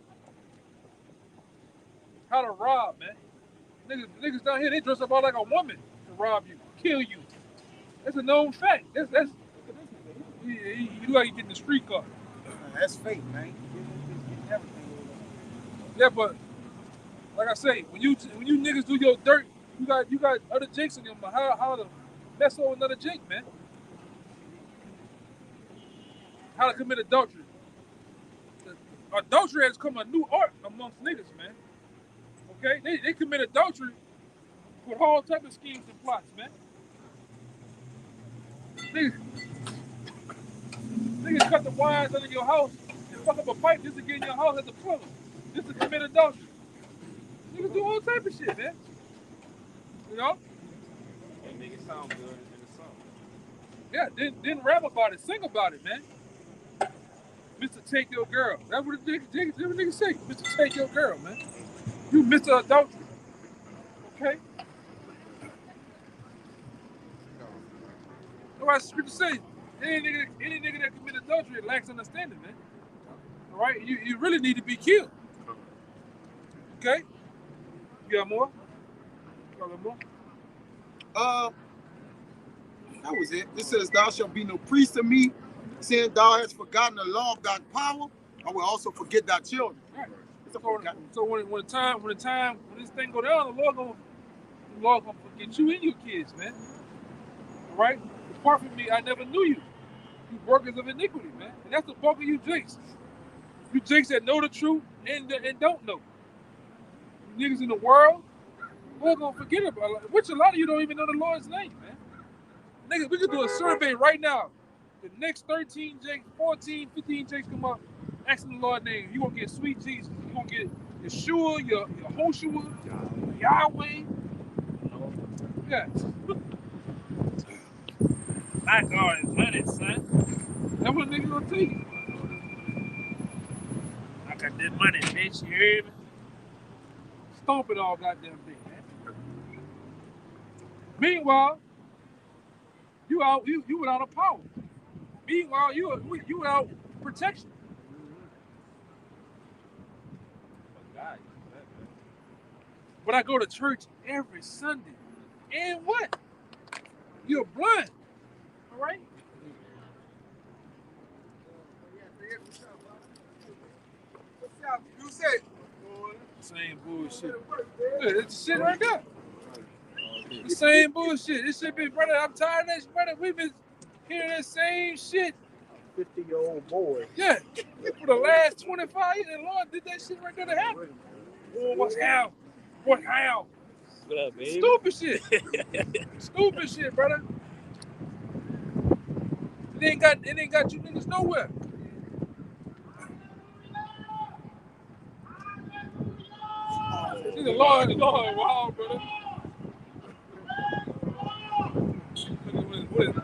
How to rob, man? Niggas down here, they dress up all like a woman to rob you, kill you. That's a known fact. That's you like you get in the street car. That's fake, man. Yeah, but like I say, when you niggas do your dirt, you got other Jakes in them. But how to mess over another Jake, man? How to commit adultery? Adultery has become a new art amongst niggas, man. Okay, they commit adultery with all type of schemes and plots, man. Niggas cut the wires under your house and fuck up a pipe just to get in your house as a plumber, just to commit adultery. Niggas do all type of shit, man. You know? And make it sound good in the song. Yeah, didn't rap about it, sing about it, man. Mr. Take Your Girl. That's what the niggas say. Mr. Take Your Girl, man. You Mr. Adultery. Okay? That's why scripture say, any nigga that commit adultery lacks understanding, man. All right? You really need to be killed. Okay? You got more? You got more? That was it. It says, "Thou shalt be no priest to me, saying thou hast forgotten the law of thy power. I will also forget thy children." Right. So when this thing go down, the Lord gonna forget you and your kids, man. All right? Depart from me, I never knew you. You workers of iniquity, man. And that's the bulk of you Jakes. You Jakes that know the truth and don't know. You niggas in the world, we're gonna forget about it. Which a lot of you don't even know the Lord's name, man. Niggas, we could do a survey right now. The next 13 Jakes, 14, 15 Jakes come up, asking the Lord's name. You gonna get sweet Jesus. You gonna get Yeshua, your Hoshua, Yahweh. Yeah. My God is money, son. That's what niggas gonna take. I got this money, bitch. You hear me? Stomp it all goddamn day, man. Meanwhile, you without a power. Meanwhile, you without protection. But I go to church every Sunday. And what? You're blind. All right? You said, Same bullshit. Look, it's the shit right there. The same bullshit. This shit been, brother, I'm tired of this, brother. We've been hearing that same shit. 50-year-old boy. Yeah. For the last 25 years, the Lord did that shit right there to happen. Oh, what's how? What how? What up, baby? Stupid shit. Stupid shit, brother. It ain't got you niggas nowhere. See the Lord, wow, brother.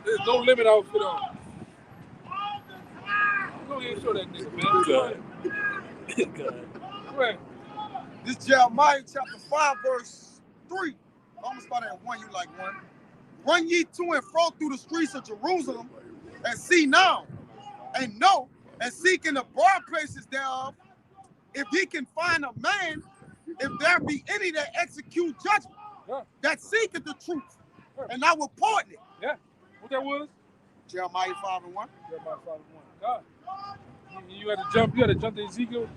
There's no limit outfit on. Go ahead and show that nigga, man. Good. Good. Go ahead. this Jeremiah chapter 5, verse 3. I'm going to start at 1, you like 1. Run ye to and fro through the streets of Jerusalem, and see now, and know, and seek in the broad places thereof, if ye can find a man, if there be any that execute judgment, that seeketh the truth, and I will pardon it. Yeah. What that was? Jeremiah 5 and 1. Jeremiah 5 and 1. God. You had to jump to Ezekiel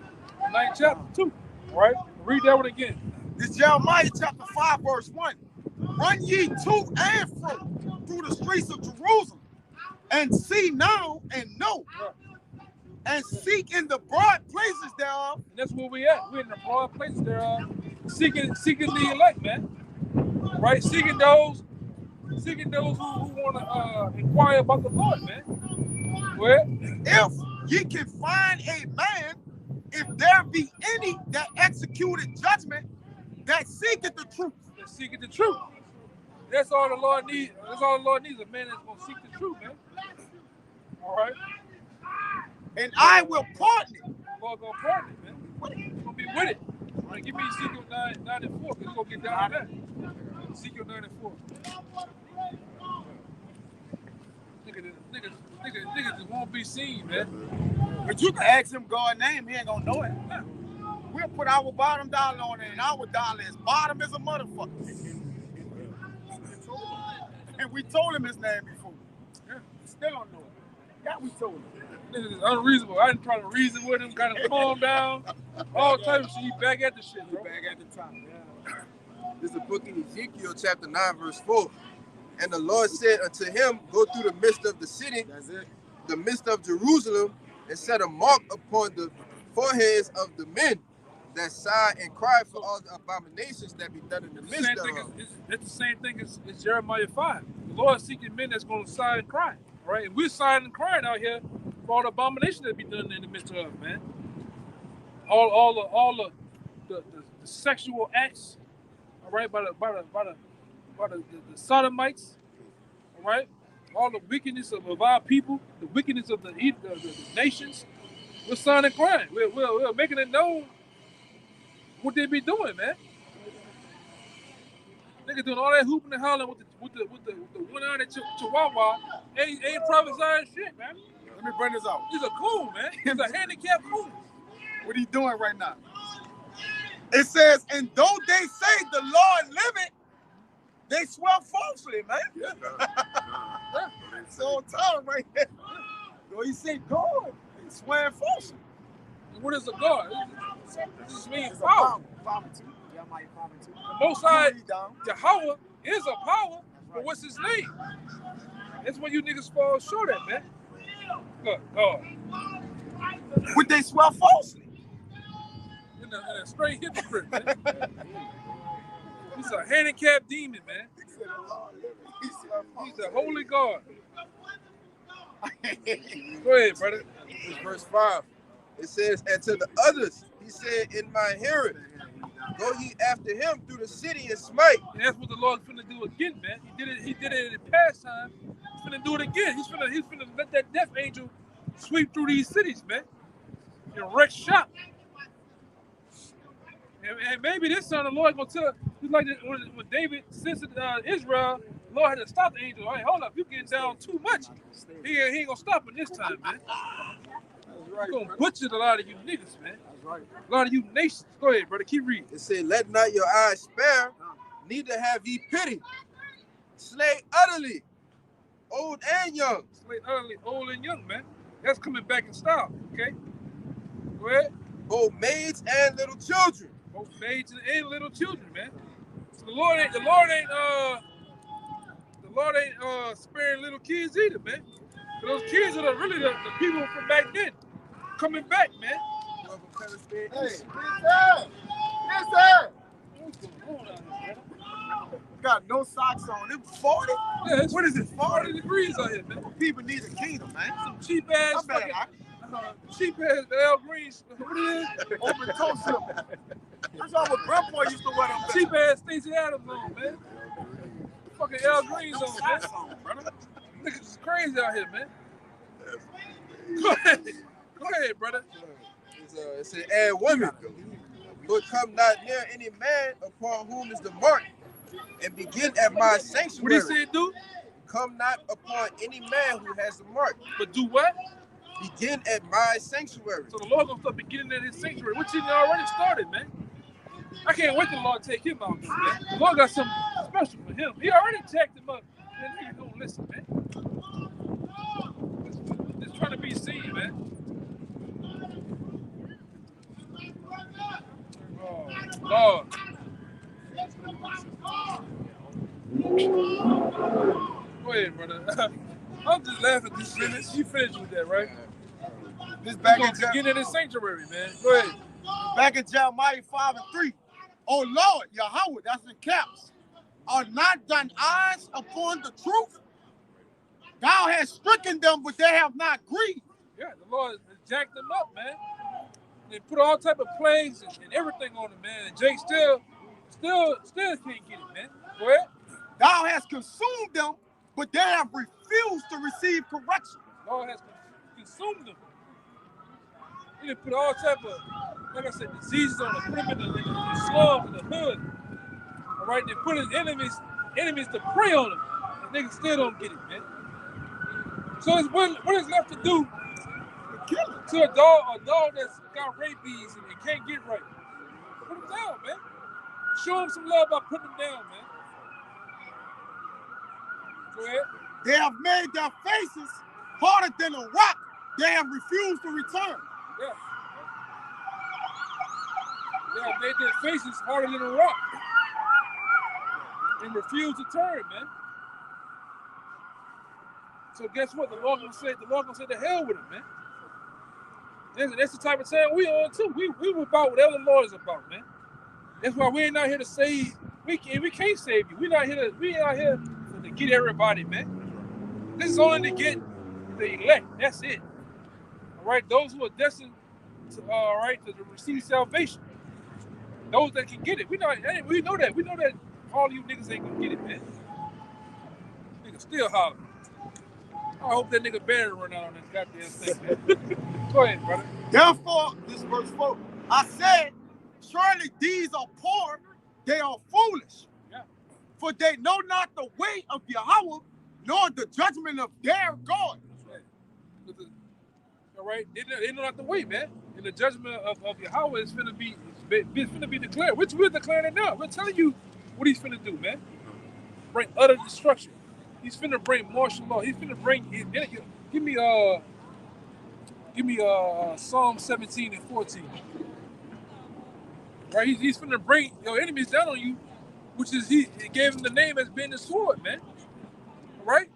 9th chapter 2. All right? Read that one again. This Jeremiah chapter 5, verse 1. Run ye to and fro through the streets of Jerusalem, and see now and know, and seek in the broad places thereof. And that's where we at. We're in the broad places thereof, seeking the elect, man. Right? Seeking those who want to inquire about the Lord, man. Well, If ye can find a man, if there be any that executed judgment, that seeketh the truth. they're seeking the truth. That's all the Lord needs. That's all the Lord needs, a man that's going to seek the truth, man. All right? And I will pardon it. The Lord going to pardon it, man. He's going to be with it. Right, give me Ezekiel 9 and 4, because we're going to get down to that. Ezekiel 9 and 4. Niggas just won't be seen, man. But you can ask him God's name, he ain't gonna know it. We'll put our bottom dollar on it, and our dollar is bottom as a motherfucker. And we told him his name before. Yeah. Still don't know it. Yeah, we told him. Niggas is unreasonable. I didn't try to reason with him, kind of calm down. All types of shit. He back at the shit, bro. Back at the top. Yeah. This is the book in Ezekiel chapter 9 verse 4. And the Lord said unto him, go through the midst of the city, That's it. the midst of Jerusalem, and set a mark upon the foreheads of the men that sigh and cry for all the abominations that be done in the midst thereof. It's the same thing as Jeremiah 5. The Lord is seeking men that's going to sigh and cry. All right? And we're sighing and crying out here for all the abominations that be done in the midst of, man. All the sexual acts, all right, by the sodomites, all right? All the wickedness of our people, the wickedness of the nations. We're sighing and crying. We're making it known what they be doing, man. Nigga doing all that hooping and hollering with the one-eyed chihuahua ain't prophesying shit, man. Let me bring this out. He's a coon, man. He's a handicapped coon. What are you doing right now? It says, and though they say the Lord liveth, they swear falsely, man. Yeah. So on time right there. Though he say God, they swear falsely. And what is a God? This means It's power. Power too. Jeremiah 5 and 2. The Most High, Jehovah, is a power, but what's his name? That's when you niggas fall short at, man. God. Would they swear falsely? In a straight hypocrite, man. He's a handicapped demon, man. He's a holy God. Go ahead, brother. This is verse 5. It says, and to the others, he said in my hearing, go ye after him through the city and smite. And that's what the Lord's finna do again, man. He did it in the past time. He's finna do it again. He's finna let that death angel sweep through these cities, man. And wreck shop. And maybe this time the Lord gonna tell, just like when David sent Israel, the Lord had to stop the angel. Hey, hold up, you getting down too much. He ain't gonna stop it this time, man. He's gonna butcher a lot of you niggas, man. That's right. A lot of you nations. Go ahead, brother, keep reading. It said, let not your eyes spare, neither have ye pity. Slay utterly, old and young. Slay utterly old and young, man. That's coming back in style, okay? Go ahead. Both maids and little children. Both maids and little children, man. So the Lord ain't sparing little kids either, man. But those kids are really the people from back then coming back, man. Hey, listen. What's going on out here, man? Got no socks on. It was 40. Yeah, What is it? 40 degrees out here, man. People need a kingdom, man. Some cheap ass fucking, cheap ass L Greens. What it is? Open toe slipper. That's all what grandpa used to wear them. Cheap ass Stacey Adams on, man. Fucking L Greens on, man. brother. Niggas is crazy out here, man. Go ahead, brother. It said, and women, but come not near any man upon whom is the mark, and begin at my What sanctuary. he said, do? Come not upon any man who has the mark. But do what? Begin at my sanctuary. So the Lord gonna start beginning at his sanctuary, which he already started, man. I can't wait till the Lord take him out, man. The Lord got something special for him. He already checked him up. That nigga don't listen, man. Just trying to be seen, man. Oh, Lord. ahead, brother. I'm just laughing at this minutes. You finished with that, right? This back in Get in the sanctuary, man. Go ahead. Back in Jeremiah 5:3. Oh Lord, Yahweh, that's in caps. Are not thine eyes upon the truth? Thou hast stricken them, but they have not grieved. Yeah, the Lord jacked them up, man. They put all type of plagues and everything on them, man. And Jake still can't get it, man. Go ahead. Thou hast consumed them, but they have refused to receive correction. The Lord has consumed them. They put all type of, like I said, diseases on them, put them in the slums, in the hood. All right, they put his enemies to prey on them. And niggas still don't get it, man. So it's what is left to do to a dog that's got rabies and can't get right? Put him down, man. Show him some love by putting him down, man. Go ahead. They have made their faces harder than a rock. They have refused to return. Yeah. They have made their faces harder than a rock and refuse to turn, man. So guess what? The Lord gonna say the hell with him, man. That's the type of time we on too. We about whatever the Lord is about, man. That's why we ain't out here to save. We can't save you. We out here to get everybody, man. This is only to get the elect. That's it. All right, those who are destined to, to receive salvation. Those that can get it. We know that. We know that all you niggas ain't gonna get it, man. Niggas still hollering. I hope that nigga battery run out on this goddamn thing, man. Go ahead, brother. Therefore, this verse 4, I said, surely these are poor, they are foolish. Yeah. For they know not the way of Yahweh, nor the judgment of their God. That's right. All right, they know not the way, man. And the judgment of Yahweh is finna be declared. Which we're declaring it now. We're telling you what he's finna do, man. Bring utter destruction. He's finna bring martial law. He's finna bring. Give me Psalm 17 and 14. Right, he's finna bring your enemies down on you, which is he gave him the name as being the sword, man. All right.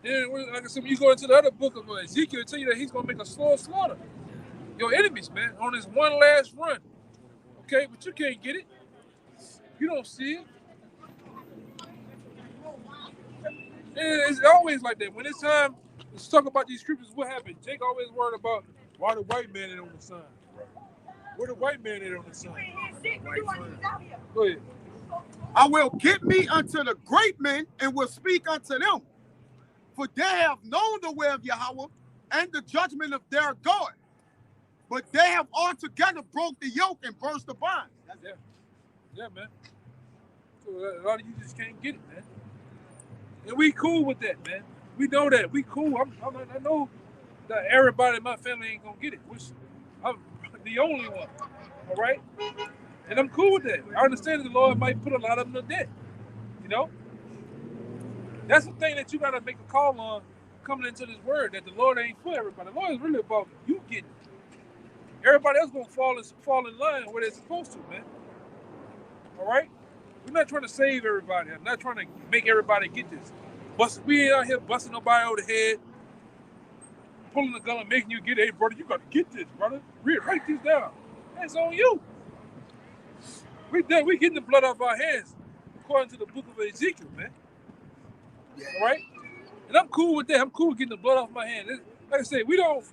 And like I said, when you go into the other book of Ezekiel, it tell you that he's gonna make a slow slaughter your enemies, man, on this one last run. Okay, but you can't get it. You don't see it. It's always like that. When it's time to talk about these scriptures, what happened? Jake always worried about why the white man ain't on the sign. Where the white man ain't on the sign? Go ahead. I will get me unto the great men and will speak unto them. For they have known the way of Yahweh and the judgment of their God. But they have altogether broke the yoke and burst the bonds. Yeah, man. So a lot of you just can't get it, man. And we cool with that, man. We know that. We cool. I know that everybody in my family ain't gonna get it, which I'm the only one. All right? And I'm cool with that. I understand that the Lord might put a lot of them to death. You know? That's the thing that you gotta make a call on coming into this word, that the Lord ain't for everybody. The Lord is really about you getting it. Everybody else gonna fall in line where they're supposed to, man. All right? We're not trying to save everybody. I'm not trying to make everybody get this. We ain't out here busting nobody over the head, pulling the gun and making you get it. Hey, brother, you got to get this, brother. Write this down. That's on you. We getting the blood off our hands, according to the book of Ezekiel, man. All right? And I'm cool with that. I'm cool with getting the blood off my hands. Like I said, we don't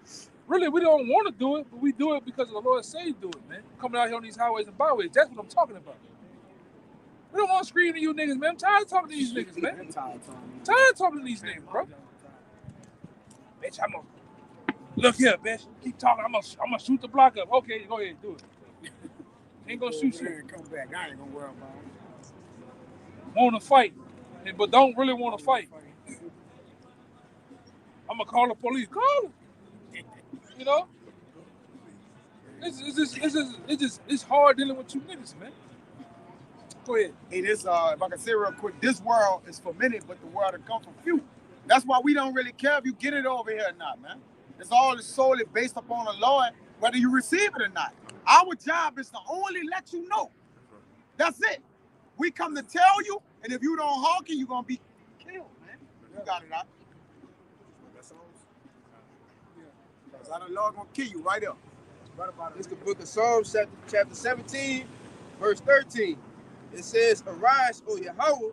want to do it, but we do it because the Lord said do it, man. Coming out here on these highways and byways. That's what I'm talking about. We don't want to scream to you niggas, man. I'm tired of talking to these niggas, man. I'm tired of talking to these niggas, bro. Bitch, I'm gonna look here, bitch. Keep talking. I'm gonna shoot the block up. Okay, go ahead, do it. Ain't gonna shoot you. Come back. I ain't gonna worry about it. Want to fight, but don't really want to fight. I'm gonna call the police. Call them. You know, it's hard dealing with you niggas, man. Go ahead. Hey, this if I can say real quick, this world is for many, but the world to come for few. That's why we don't really care if you get it over here or not, man. It's all solely based upon the Lord, whether you receive it or not. Our job is to only let you know. That's it. We come to tell you, and if you don't honk it, you're gonna be killed. You got it out. That's all. Because the Lord gonna kill you right up. Right about it. It's the book of Psalms, chapter 17, verse 13. It says, "Arise, O Yahweh,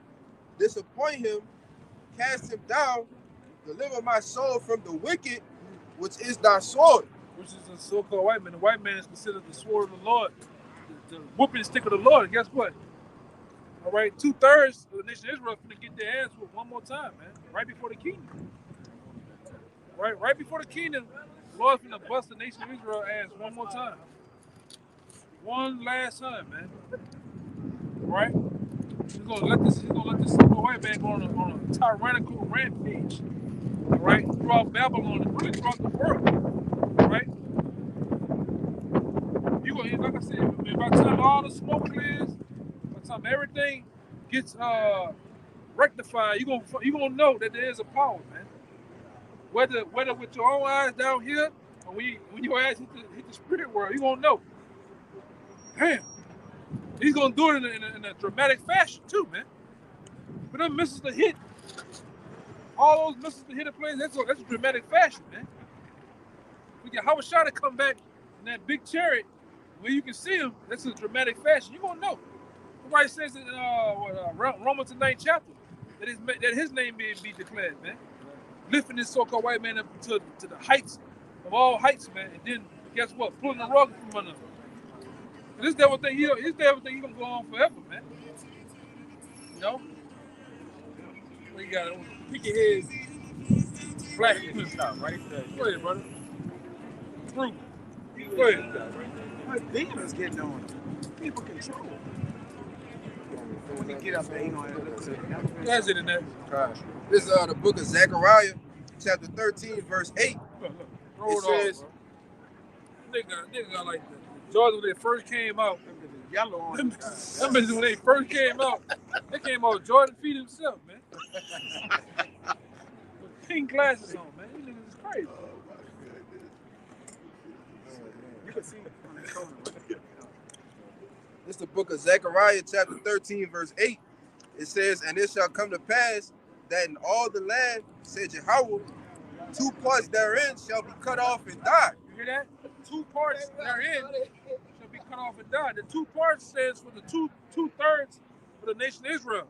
disappoint him, cast him down, deliver my soul from the wicked, which is thy sword." Which is the so-called white man. The white man is considered the sword of the Lord, the whooping stick of the Lord. And guess what? All right, 2/3 of the nation of Israel is going to get their ass whooped one more time, man. Right before the kingdom. Right before the kingdom, the Lord's going to bust the nation of Israel ass one more time. One last time, man. Right? He's gonna let this so-called white man go on a tyrannical rampage. All right, throughout Babylon and really throughout the world. Right? You gonna, like I said, by the time all the smoke clears, by the time everything gets rectified, you gonna know that there is a power, man. Whether with your own eyes down here or when your eyes hit the spirit world, you gonna know. Damn, he's gonna do it in a dramatic fashion too, man. But them missiles to hit, all those missiles to hit a place, that's a dramatic fashion, man. We get Howard Shah to come back in that big chariot where you can see him. That's a dramatic fashion. You're gonna know. Everybody says in Romans the 9th chapter that his name be declared, man. Lifting this so-called white man up to the heights of all heights, man. And then guess what? Pulling the rug from under him. And this devil thing, he gonna go on forever, man. You know? What you got? Pick your head. Black. Right there. Go ahead, brother. Through. Go ahead. Demons getting on. People control. When you get up there, you know, that's it in there. This is the book of Zechariah, chapter 13, verse 8. It says, nigga got like the Georgia when they first came out. Yellow on them when they first came out, they came out Jordan feet himself, man. With pink glasses on, man. These niggas is crazy. You can see it on the corner. This is the book of Zechariah, chapter 13, verse 8. It says, "And it shall come to pass that in all the land, said Yahweh, 2 parts therein shall be cut off and die." You hear that? 2 parts therein shall be cut off and die. The 2 parts stands for the two-thirds of the nation of Israel.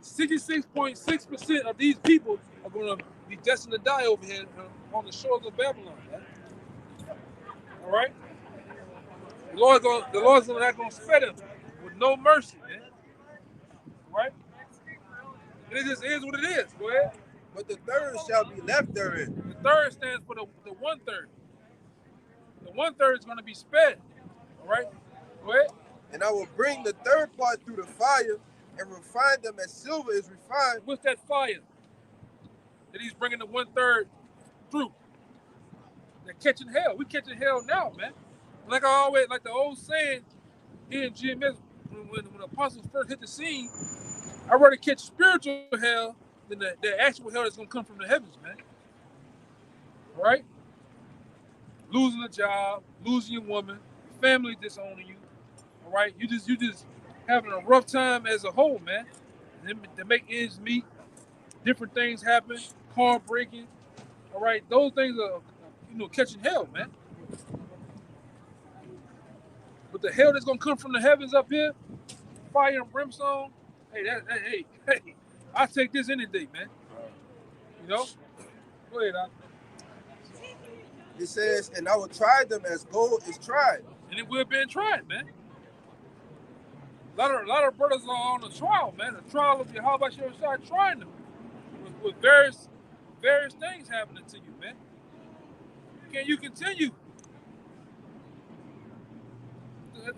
66.6% of these people are going to be destined to die over here on the shores of Babylon. Man. All right? The Lord's not going to spare them with no mercy, man. All right? And it just is what it is. Go ahead. But the third shall be left therein. The third stands for the 1/3. The 1/3 is going to be spared. All right? Go ahead. "And I will bring the third part through the fire and refine them as silver is refined." What's that fire that he's bringing the 1/3 through? They're catching hell. We catching hell now, man. Like the old saying here in GMS, when the apostles first hit the scene, I'd rather catch spiritual hell than the actual hell that's gonna come from the heavens, man. All right? Losing a job, losing your woman, your family disowning you. All right? You just having a rough time as a whole, man. And to make ends meet, different things happen, car breaking. All right, those things are catching hell, man. But the hell that's gonna come from the heavens up here, fire and brimstone. Hey, I take this any day, man. You know? Go ahead, Doc. It says, "And I will try them as gold is tried." And it will be tried, man. A lot of brothers are on a trial, man. A trial of how about you start trying them with various things happening to you, man. Can you continue?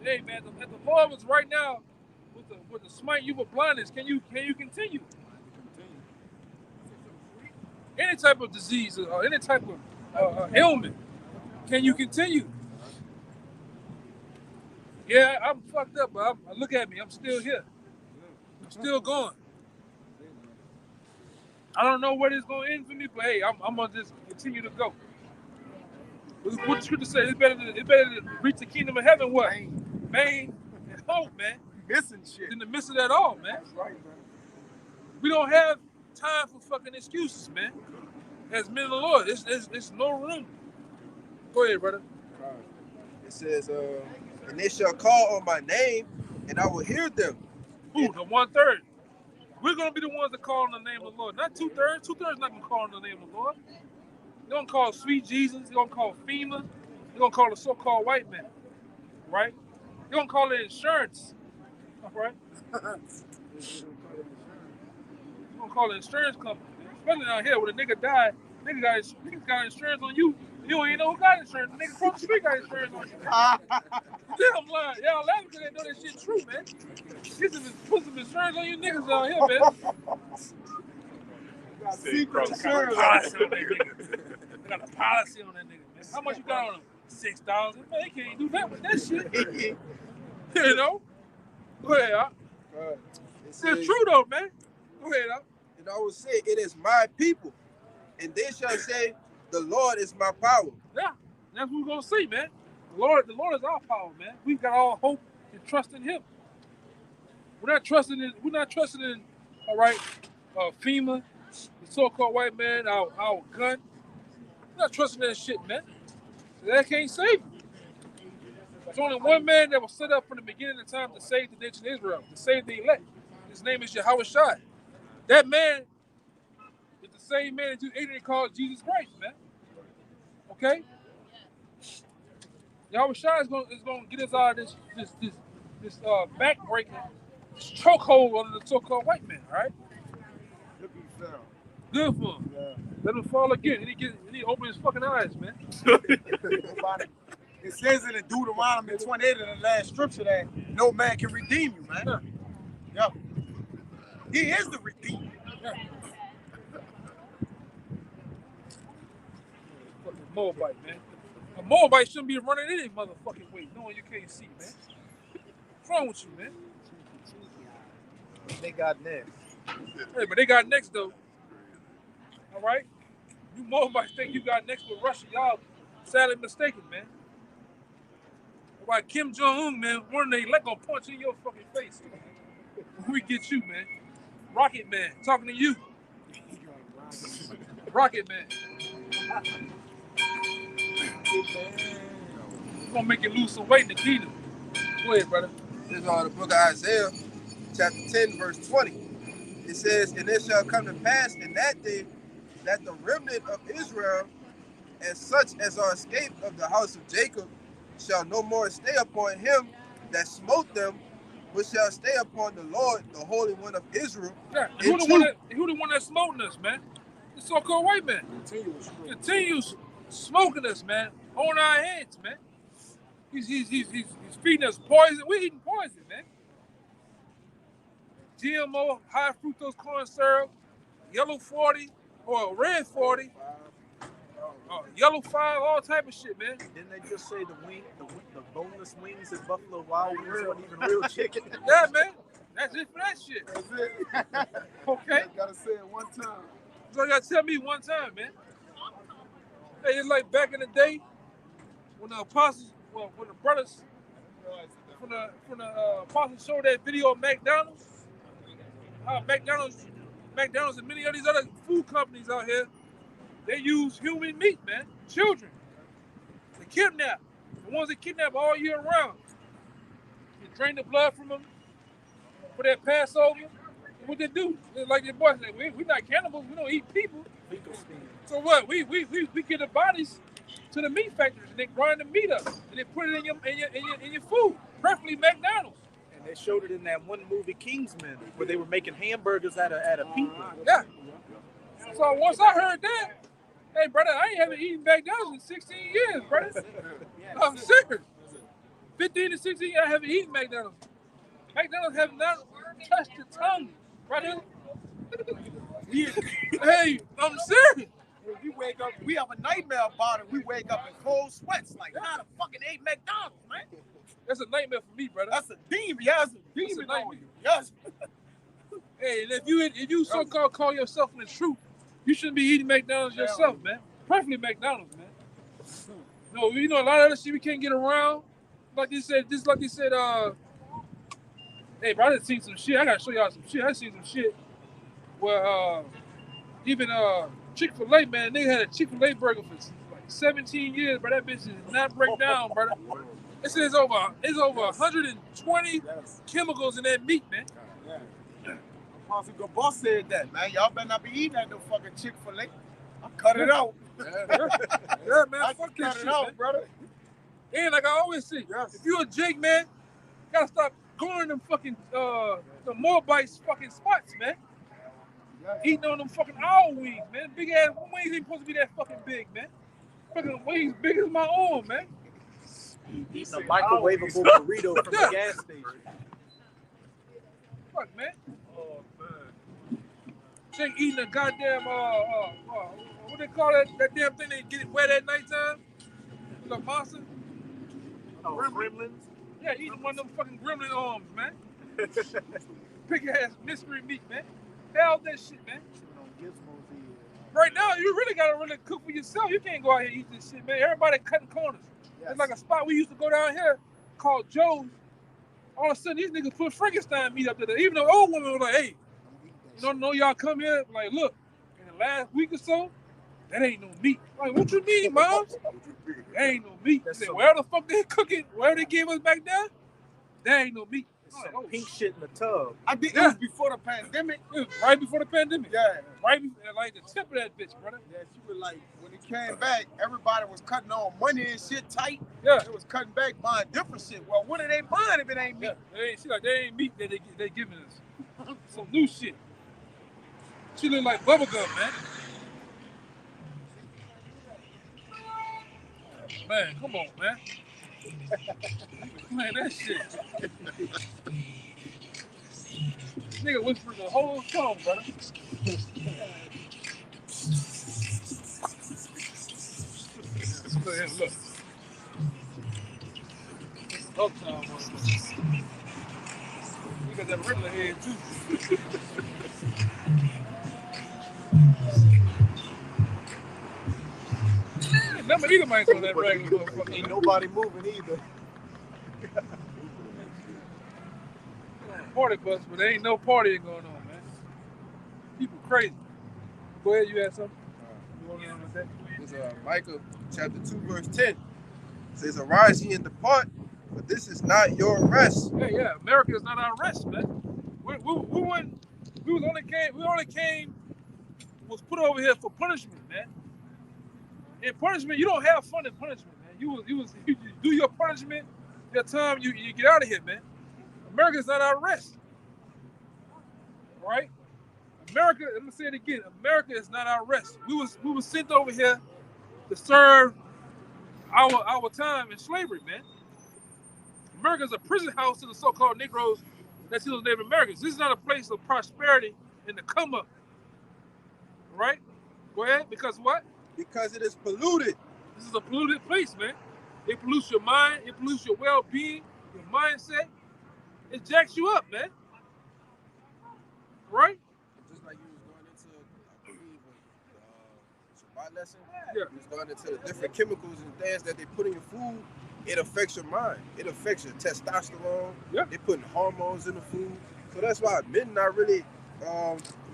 Hey, man, the Lord was right now with the smite you with blindness. Can you continue? Any type of disease or any type of ailment, can you continue? Yeah, I'm fucked up, but look at me. I'm still here. I'm still going. I don't know where this going to end for me, but hey, I'm going to just continue to go. What the scripture says, it's better to reach the kingdom of heaven, what? Vain and hope, man. Missing shit. In the midst of that all, man. That's right, man. We don't have time for fucking excuses, man. As men of the Lord, it's no room. Go ahead, brother. It says, and they shall call on my name, and I will hear them. Who? The 1/3. We're gonna be the ones that call on the name of the Lord, not 2/3. 2/3 not gonna call on the name of the Lord. They're gonna call Sweet Jesus. They're gonna call FEMA. They're gonna call the so-called white man, right? They're gonna call it insurance, all right? They're gonna call it insurance company, especially down here where the nigga died. Nigga got insurance on you. You don't even know who got insurance. The nigga from the street got insurance on you. I'm lying. Y'all laughing because they know that shit true, man. Put some insurance on you niggas down here, man. Secret insurance. They got a policy on that nigga, man. How much you got on him? $6,000. Man, they can't do that with that shit. You know? Go ahead, huh? It's true though, man. Go ahead, huh? And I will say, it is my people, and they shall say, the Lord is my power. Yeah, that's what we're gonna see, man. The Lord is our power, man. We got all hope and trust in Him. We're not trusting in. All right, FEMA, the so-called white man, our gun. We're not trusting that shit, man. That can't save you. There's only one man that was set up from the beginning of time to save the nation of Israel, to save the elect. His name is Yahweh Shai. That man is the same man that you ignorantly called Jesus Christ, man. Okay? Yahweh Shai is going to get us out of this back-breaking, this chokehold under the so-called white man, all right? Good for him. Yeah. Let him fall again. And he open his fucking eyes, man. It says in Deuteronomy 28 in the last scripture that no man can redeem you, man. Yeah. He is the redeemer. Yeah. Fucking Moabite, man. A Moabite shouldn't be running any motherfucking way, knowing you can't see, man. What's wrong with you, man? They got next. Hey, but they got next, though. All right? You Moabites think you got next with Russia. Y'all sadly mistaken, man. Why Kim Jong-un, man, one day let go punch in your fucking face. We get you, man. Rocket Man, talking to you. Rocket Man. We're gonna make you lose some weight in the kingdom. Go ahead, brother. This is the book of Isaiah, chapter 10, verse 20. It says, and it shall come to pass in that day that the remnant of Israel and such as are escaped of the house of Jacob shall no more stay upon him that smote them, but shall stay upon the Lord, the Holy One of Israel. Yeah, who the one that smoking us, man? The so-called white man. Continues smoking us, man, on our heads, man. He's feeding us poison. We're eating poison, man. GMO, high fructose corn syrup, yellow 40 or red 40. Yellow 5, all type of shit, man. Didn't they just say the boneless wings at Buffalo Wild Wings weren't even real chicken? Yeah, man. That's it for that shit. That's it. Okay. Gotta say it one time. So you gotta tell me one time, man. Hey, it's like back in the day when the apostles, when the brothers, when the apostles showed that video of McDonald's. McDonald's and many of these other food companies out here, they use human meat, man. Children. They kidnap. The ones that kidnap all year round. They drain the blood from them for that Passover. And what they do, like your boy said, we're not cannibals. We don't eat people. So what? We get the bodies to the meat factories and they grind the meat up and they put it in your food, preferably McDonald's. And they showed it in that one movie, Kingsman, where they were making hamburgers out of people. Yeah. So once I heard that, hey, brother, I ain't haven't eaten McDonald's in 16 years, brother. I'm serious. 15 to 16 years, I haven't eaten McDonald's. McDonald's have not touched the tongue, brother. Hey, I'm serious. We wake up, we have a nightmare about it. We wake up in cold sweats. Like, how the fucking ate McDonald's, man? That's a nightmare for me, brother. That's a demon. Yeah, that's a demon on you. Yes. Hey, and if you so-called call yourself in the truth, you shouldn't be eating McDonald's yourself, man. Preferably McDonald's, man. No, you know, a lot of other shit we can't get around. Like they said, hey, bro, I done seen some shit. I gotta show y'all some shit. I seen some shit where Even Chick-fil-A, man, nigga had a Chick-fil-A burger for like 17 years, but that bitch did not break down, brother. It says over 120 chemicals in that meat, man. Apostle Boss said that, man. Y'all better not be eating at no fucking Chick-fil-A. I cut it out. Yeah, man, I fuck cut this it shit, out, man. brother. And like I always say, Yes. if you a Jake, man, you gotta stop going to them fucking the Moabites fucking spots, man. Yes. Eating on them fucking owl wings, man. Big ass wings ain't supposed to be that fucking big, man. Fucking wings big as my arm, man. Eating a microwavable burrito from Yeah. a gas station. Fuck, man. Oh, man. Jake eating a goddamn what they call that damn thing they get it wet at nighttime? The monster? Oh, gremlins? Yeah, eating one of them fucking gremlin arms, man. Big ass mystery meat, man. Hell that shit, man. Right now, you really gotta really cook for yourself. You can't go out here and eat this shit, man. Everybody cutting corners. Yes. There's like a spot we used to go down here called Joe's. All of a sudden, these niggas put Frankenstein meat up there. Even the old woman was like, "Hey, you don't know y'all come here? Like, look, in the last week or so, that ain't no meat." Like, what you mean, moms? That ain't no meat. They said, where the fuck they cooking? Where they gave us back there? That ain't no meat. Some pink shit in the tub. I think it was before the pandemic. It was right before the pandemic. Yeah. Right before, like the tip of that bitch, brother. Yeah, she was like, when it came back, everybody was cutting on money and shit tight. Yeah. It was cutting back, buying different shit. Well, what are they buying if it ain't meat? Yeah. They ain't meat that they giving us. Some new shit. She look like bubblegum, man. Man, come on, man. Man, that shit. Nigga whispering the whole song, brother. Look here, look. Uptown, motherfucker. We got that regular head, too. Number either might on that regular motherfucker. Ain't nobody moving either. Party bus, but there ain't no partying going on, man. People crazy. Go ahead, you had something? You want to know what that? This Micah chapter 2, verse 10. It says, "Arise ye and depart, but this is not your rest." Yeah. America is not our rest, man. We was put over here for punishment, man. In punishment, you don't have fun in punishment, man. You do your punishment, your time, you get out of here, man. America is not our rest. Right? America, let me say it again. America is not our rest. We was sent over here to serve our time in slavery, man. America is a prison house to the so-called Negroes that still Native Americans. This is not a place of prosperity and the come up. Right? Go ahead. Because what? Because it is polluted. This is a polluted place, man. It pollutes your mind. It pollutes your well-being, your mindset. It jacks you up, man. Right? Just like you was going into, I believe, the Shabbat lesson. Yeah. You was going into the different chemicals and things that they put in your food. It affects your mind. It affects your testosterone. Yeah. They putting hormones in the food. So that's why men not really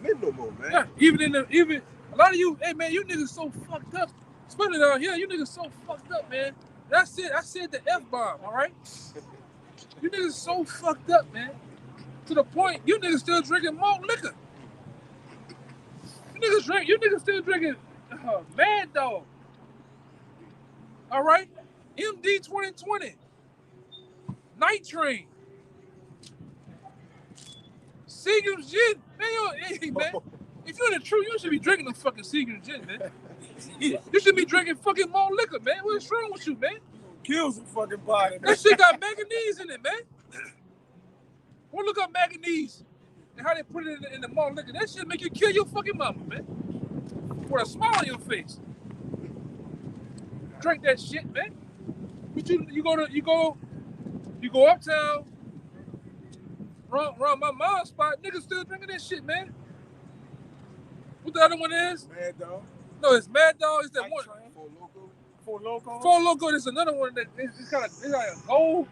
men no more, man. Yeah. Even a lot of you, hey man, you niggas so fucked up. Especially down here, you niggas so fucked up, man. That's it. I said the F-bomb, all right? You niggas so fucked up, man. To the point, you niggas still drinking malt liquor. You niggas still drinking Mad Dog. All right? MD 2020. Night Train. Seagram's Gin. Man, if you're in the truth, you should be drinking them fucking Seagram's Gin, man. You should be drinking fucking malt liquor, man. What's wrong with you, man? Kill some fucking body, man. That shit got manganese in it, man. Go look up manganese and how they put it in the malt liquor. That shit make you kill your fucking mama, man. With a smile on your face. Drink that shit, man. But you go uptown, around my mom's spot, niggas still drinking that shit, man. What the other one is? Mad Dog. No, it's Mad Dog. It's that Night one. Train. Four Loko. Four Loko. There's another one that it's like a gold.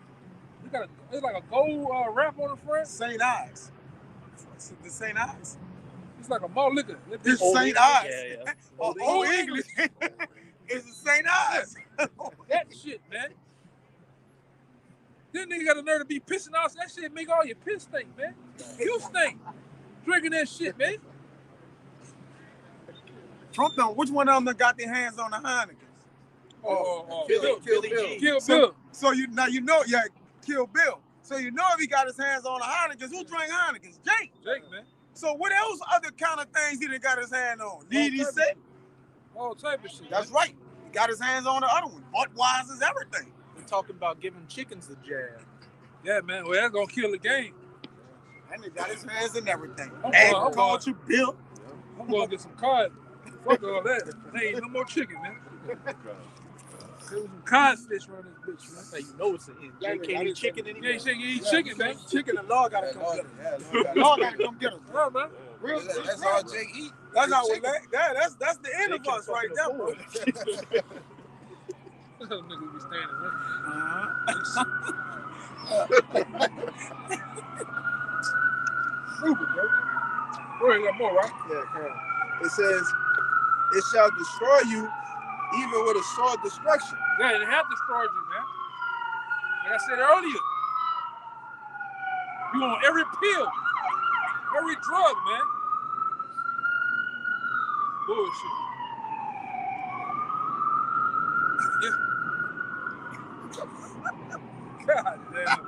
It's like a gold wrap on the front. St. Ives. The St. Ives. It's like a malt liquor. It's Old St. English. Ives. Yeah. Old Old English. It's the St. Ives. That shit, man. Then nigga got the nerve to be pissing out. That shit make all your piss stink, man. You stink. Drinking that shit, man. Trump done, which one of them done got their hands on the Heinekens? Kill So, Bill. so you know, yeah, Kill Bill. So you know if he got his hands on the Heinekens, who drink Heinekens? Jake. Jake, man. So what else other kind of things he done got his hand on? Need he say? All type of shit. That's right. He got his hands on the other one. Budweiser's everything. We're talking about giving chickens the jab. Yeah, man. Well, that's gonna kill the game. And he got his hands in everything. I'm Agriculture, Bill. I'm gonna get some cod. Fuck all that. There ain't no more chicken, man. There was some codfish around this bitch, man. Hey, you know it's an end. You can't eat chicken anymore. You ain't eat chicken, man. Chicken and law gotta come get him. Yeah, Law gotta come get him. Yeah, man. Real, that's all Jake eat. That's how we Chicken. that's the end of us right there, bro. Those niggas be standing, man. Stupid, bro. Bro, you got more, right? Yeah, correct. It says, it shall destroy you even with a sword destruction. Yeah, it have destroyed you, man. Like I said earlier, you on every pill, every drug, man. Bullshit. Yeah. God damn.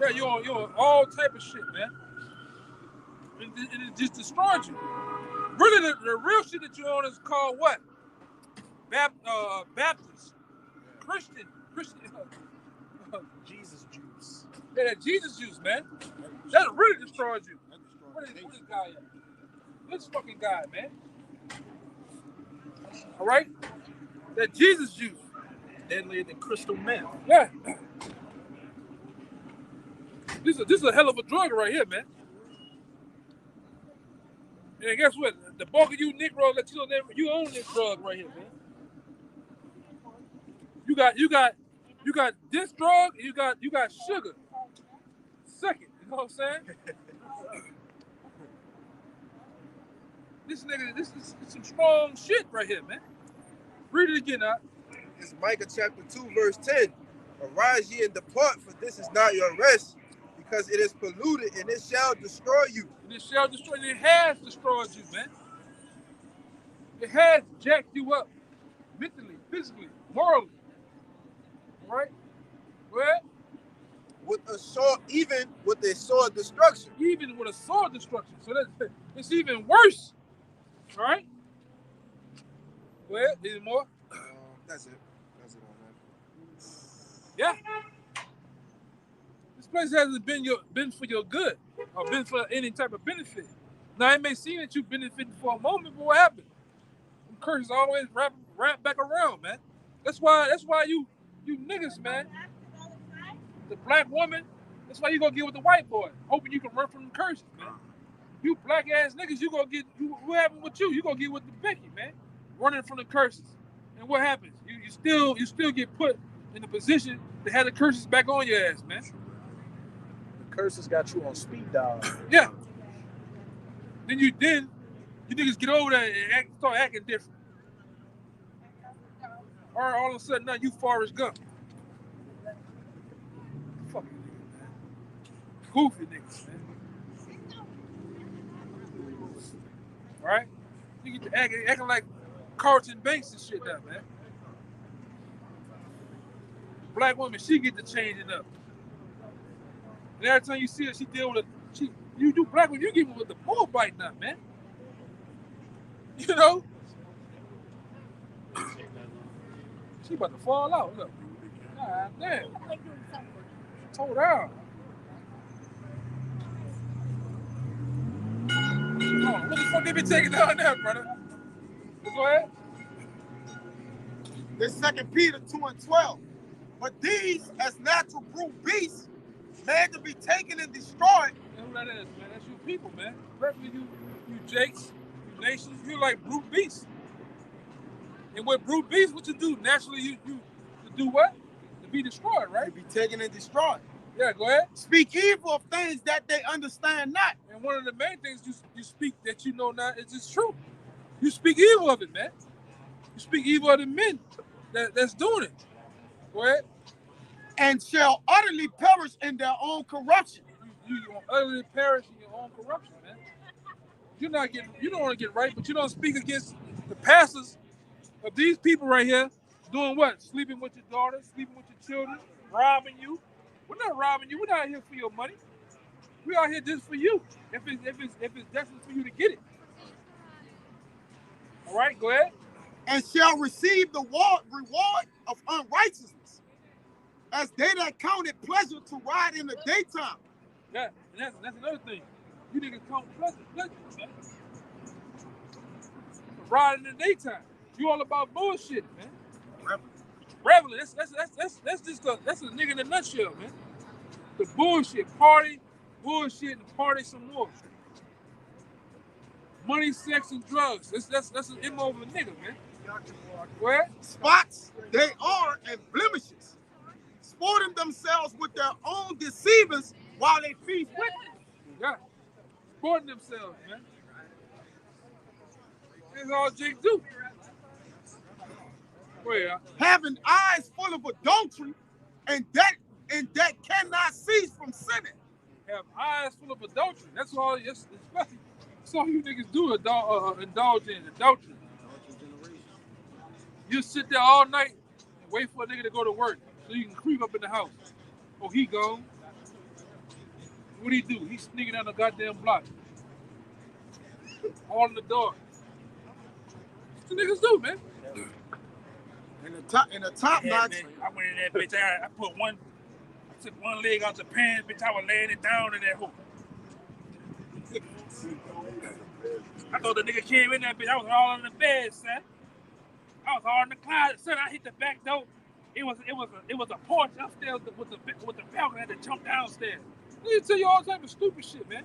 Yeah, you're on all type of shit, man. And it just destroyed you. Really, the real shit that you're on is called what? Baptist. Christian. Jesus juice. Yeah, that Jesus juice, man. That really destroyed you. What is this guy at? This fucking guy, man. All right? That Jesus juice. Deadlier than crystal meth. Yeah. This is a hell of a drug right here, man. And guess what? The bulk of you Negroes that you own this drug right here, man. You got this drug, and you got sugar. Second, you know what I'm saying? This nigga, this is some strong shit right here, man. Read it again, out. It's Micah chapter 2, verse 10. Arise ye and depart, for this is not your rest, because it is polluted, and it shall destroy you. And it shall destroy you. It has destroyed you, man. It has jacked you up mentally, physically, morally. Right? Well, With a sword, even with a sword destruction. even with a sword destruction. So it's even worse. All right? Well, any more? That's it. That's it on Yeah. This place hasn't been for your good or been for any type of benefit. Now it may seem that you benefited for a moment, but what happened? Them curses always wrap back around, man. That's why you niggas, man. The black woman, that's why you gonna get with the white boy, hoping you can run from them curses, man. You black ass niggas, you gonna get what happened with you? You gonna get with the Becky, man, running from the curses. And what happens? You still get put in the position to have the curses back on your ass, man. The curses got you on speed dial. Yeah. Then you niggas get over there and start acting different. Or all of a sudden now you Forrest Gump. Fucking niggas, man. Goofy niggas, man. Alright? You get to acting like Carlton Banks and shit now, man. Black woman, she get to changing up. And every time you see her, she deal with you do black women, you give her with the bull bite now, man. You know? She about to fall out. Look. God damn. Told her. Oh, what the fuck they been taking down there, brother? Go ahead. This 2 Peter 2:12. But these, as natural brute beasts, made to be taken and destroyed. You know who that is, man? That's you people, man. Especially you Jakes, you nations, you're like brute beasts. And with brute beasts, what you do? Naturally, you To do what? To be destroyed, To right? be taken and destroyed. Yeah, go ahead. Speak evil of things that they understand not. And one of the main things you speak that you know not is just true. You speak evil of it, man. You speak evil of the men that's doing it. Go ahead. And shall utterly perish in their own corruption. You utterly perish in your own corruption, man. You don't want to get right, but you don't speak against the pastors of these people right here doing what? Sleeping with your daughters, sleeping with your children, robbing you. We're not robbing you. We're not here for your money. We are here just for you. If it's destined for you to get it. All right, go ahead. And shall receive the reward of unrighteousness, as they that count it pleasure to ride in the daytime. Yeah, and that's another thing. You niggas count pleasure, man. Riding in the daytime. You all about bullshit, man. Reveling. That's just that's a nigga in a nutshell, man. The bullshit party, bullshit and party some more. Money, sex, and drugs. That's an MO of a nigga, man. Where? Spots they are and blemishes, sporting themselves with their own deceivers while they feast with them. Yeah. Sporting themselves, man. That's all Jake do. Well, Having eyes full of adultery, and that cannot cease from sinning. have eyes full of adultery. That's all. That's all you niggas do. Indulge in adultery. You sit there all night and wait for a nigga to go to work so you can creep up in the house. Oh, he gone. What he do? He's sneaking down the goddamn block. All in the door. What the niggas do, man? In the top notch. Man, I went in that bitch. I took one leg out the pants, bitch. I was laying it down in that hole. I thought the nigga came in that bitch. I was all in the bed, son. I was all in the closet, son. I hit the back door. It was a porch upstairs with the balcony. I had to jump downstairs. They tell you all type of stupid shit, man.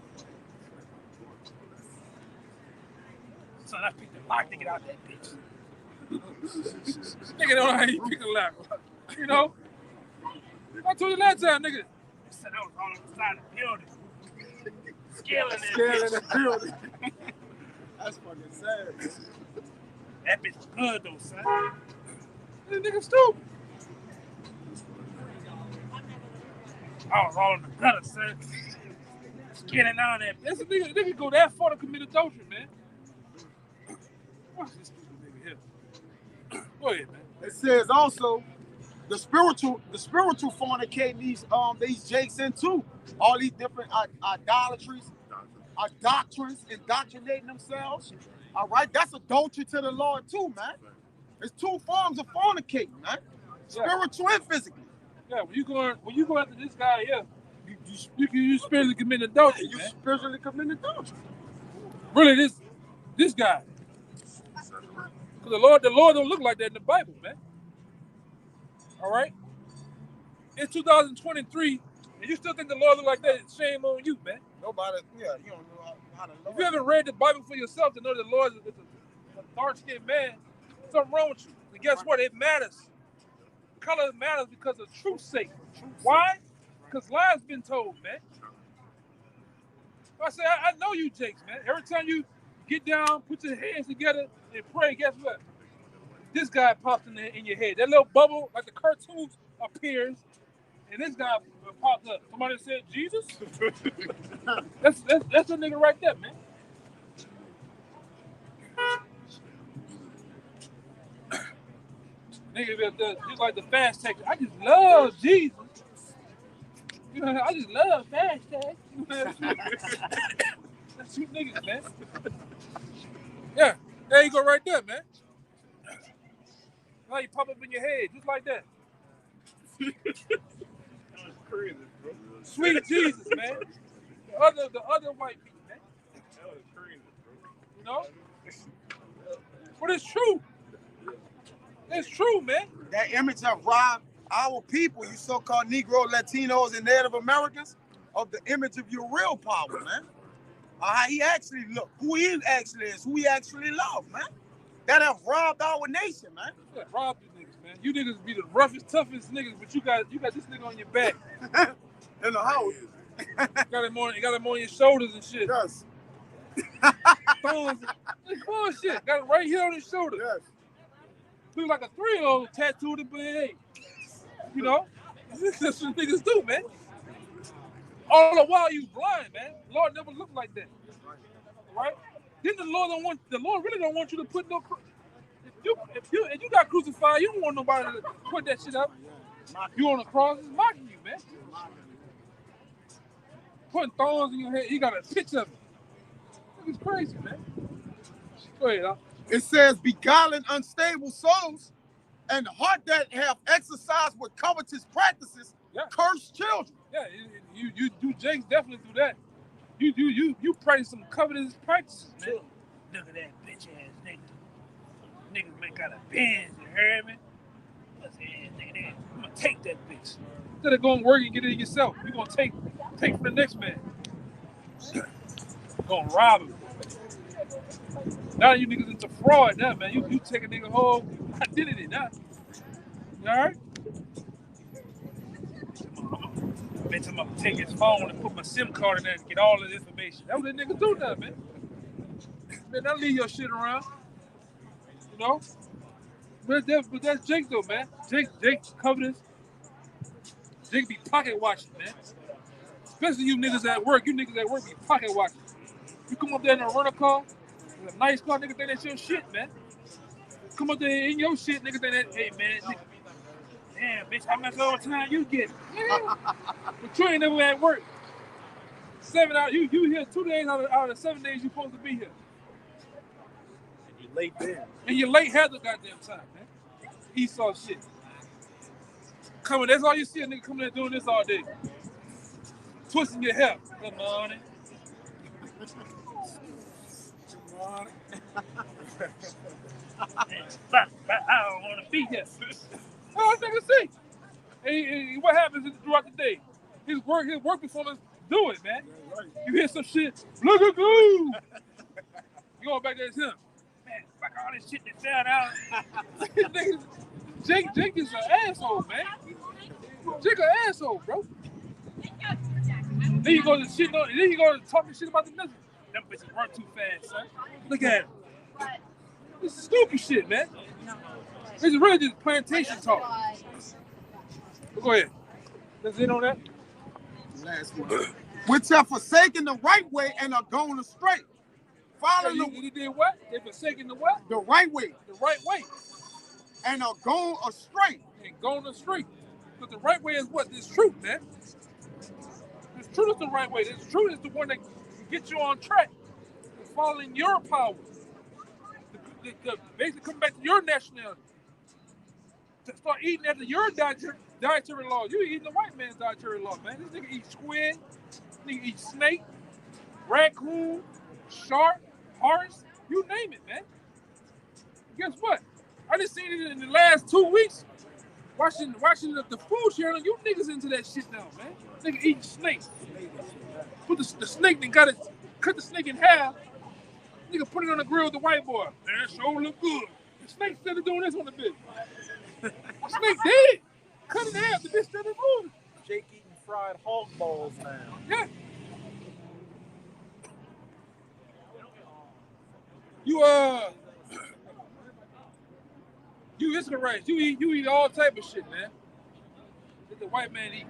Son, I picked the lock to get out that bitch. Nigga don't know how you pick a lock. You know? I told you last time, nigga. Son, I was all on the side of the building. Scaling Scaling that the building. That's fucking sad. bitch. That bitch was good though, son. This nigga stupid. I was all in the gutter, son. Scaling down that bitch. That's a nigga go that far to commit adultery, man. Watch this stupid nigga here. Go ahead, man. It says also the spiritual fornicate these jakes into all these different idolatries, doctrines, indoctrinating themselves. All right, that's adultery to the Lord too, man. There's two forms of fornicating, man. Spiritual and physical. Yeah, when you go after this guy here, you spiritually commit adultery, You man. spiritually commit adultery. Really, this guy. Because the Lord don't look like that in the Bible, man. All right? It's 2023, and you still think the Lord look like that, shame on you, man. Nobody, you don't know how to love. If you haven't read the Bible for yourself to know the Lord is a dark-skinned man, something wrong with you. And guess what? It matters. Color matters because of truth's sake. Why? Because lies been told, man. I say, I know you, Jakes, man. Every time you get down, put your hands together, and pray, guess what? This guy pops in your head. That little bubble, like the cartoons, appears, and this guy pops up. Somebody said, Jesus? That's a nigga right there, man. Nigga, just like the fast tag. I just love Jesus. You know, I just love fast tag. You know what I'm saying? That's you niggas, man. Yeah, there you go right there, man. Now you pop up in your head, just like that. That was crazy, bro. Sweet Jesus, man. The other white people, man. That was crazy, bro. You know? But it's true. It's true, man. That image have robbed our people, you so-called Negro, Latinos, and Native Americans, of the image of your real power, man. How he actually look, who he actually is, who he actually love, man. That have robbed our nation, man. Yeah, rob these niggas, man. You niggas be the roughest, toughest niggas, but you got this nigga on your back. In the house. got him on your shoulders and shit. Yes. Thorns. It's bullshit. Got it right here on his shoulder. Yes. Look like a 3-year-old tattooed it, but hey, you know, that's what niggas do, man. All the while you blind, man. Lord never looked like that, right? Then the Lord really don't want you to put no. If you got crucified, you don't want nobody to put that shit up. You on the cross, it's mocking you, man. Putting thorns in your head, you got a picture of it. It's crazy, man. Go ahead, huh? It says, beguiling unstable souls and the heart that have exercised with covetous practices, curse children. Yeah, you Jake's definitely do that. You practice some covetous practices, man. Look at that bitch ass nigga. Niggas make out of Benz, you heard me? I said, nigga, I'm gonna take that bitch. Instead of going to work and get it yourself, you gonna take from the next man. Gonna rob him. Now you niggas into fraud now, man. You take a nigga whole identity now. You alright? Bitch, I'm gonna take his phone and put my SIM card in there and get all of the information. That's what that nigga do now, man. Man, don't leave your shit around. You know? But that's Jake though, man. Jake covetous. Jake be pocket watching, man. Especially you niggas at work. You niggas at work be pocket watching. You come up there in a rental car, with a nice car, nigga think that's your shit, man. Come up there in your shit, nigga think that, hey, man, nigga, damn, bitch, how much overtime you get? Yeah. But you ain't never at work. 7 hours, you here 2 days out of the 7 days you supposed to be here. And you late there. And you're late half the goddamn time, man. Esau shit. Coming, that's all you see a nigga coming there doing this all day. Twisting your hair. Good morning. I don't want to be here. Oh, nigga see. And what happens throughout the day? His work performance do it, man. You hear some shit, look at you. You going back there, it's him. Man, fuck all this shit that sound out. Jake is an asshole, man. Jake an asshole, bro. Then you go to shit. Then you go to talking shit about the niggas. Them bitches run too fast, son. Look at him. This is stupid shit, man. This is really just plantation talk. But go ahead. Let's in on that. Last one. Which have forsaken the right way and are going astray. Following They did what? They forsaken the what? the right way The right way. and are going astray. And going astray. But the right way is what? This truth, man. This truth is the right way. This truth is the one that get you on track. It's following your power. Basically come back to your nationality. To start eating after your dietary law. You eating the white man's dietary law, man. This nigga eat squid, nigga eat snake, raccoon, shark, horse, you name it, man. Guess what? I just seen it in the last 2 weeks. Watching the food channel, you niggas into that shit now, man. Nigga eating snake. Put the snake and cut the snake in half. Nigga put it on the grill with the white boy. Man, that sure look good. The snake still doing this on the bitch. The snake dead. Cut it in half. The bitch still moving. Jake eating fried hog balls now. Yeah. You Israel rights. You eat all type of shit, man. Let the white man eat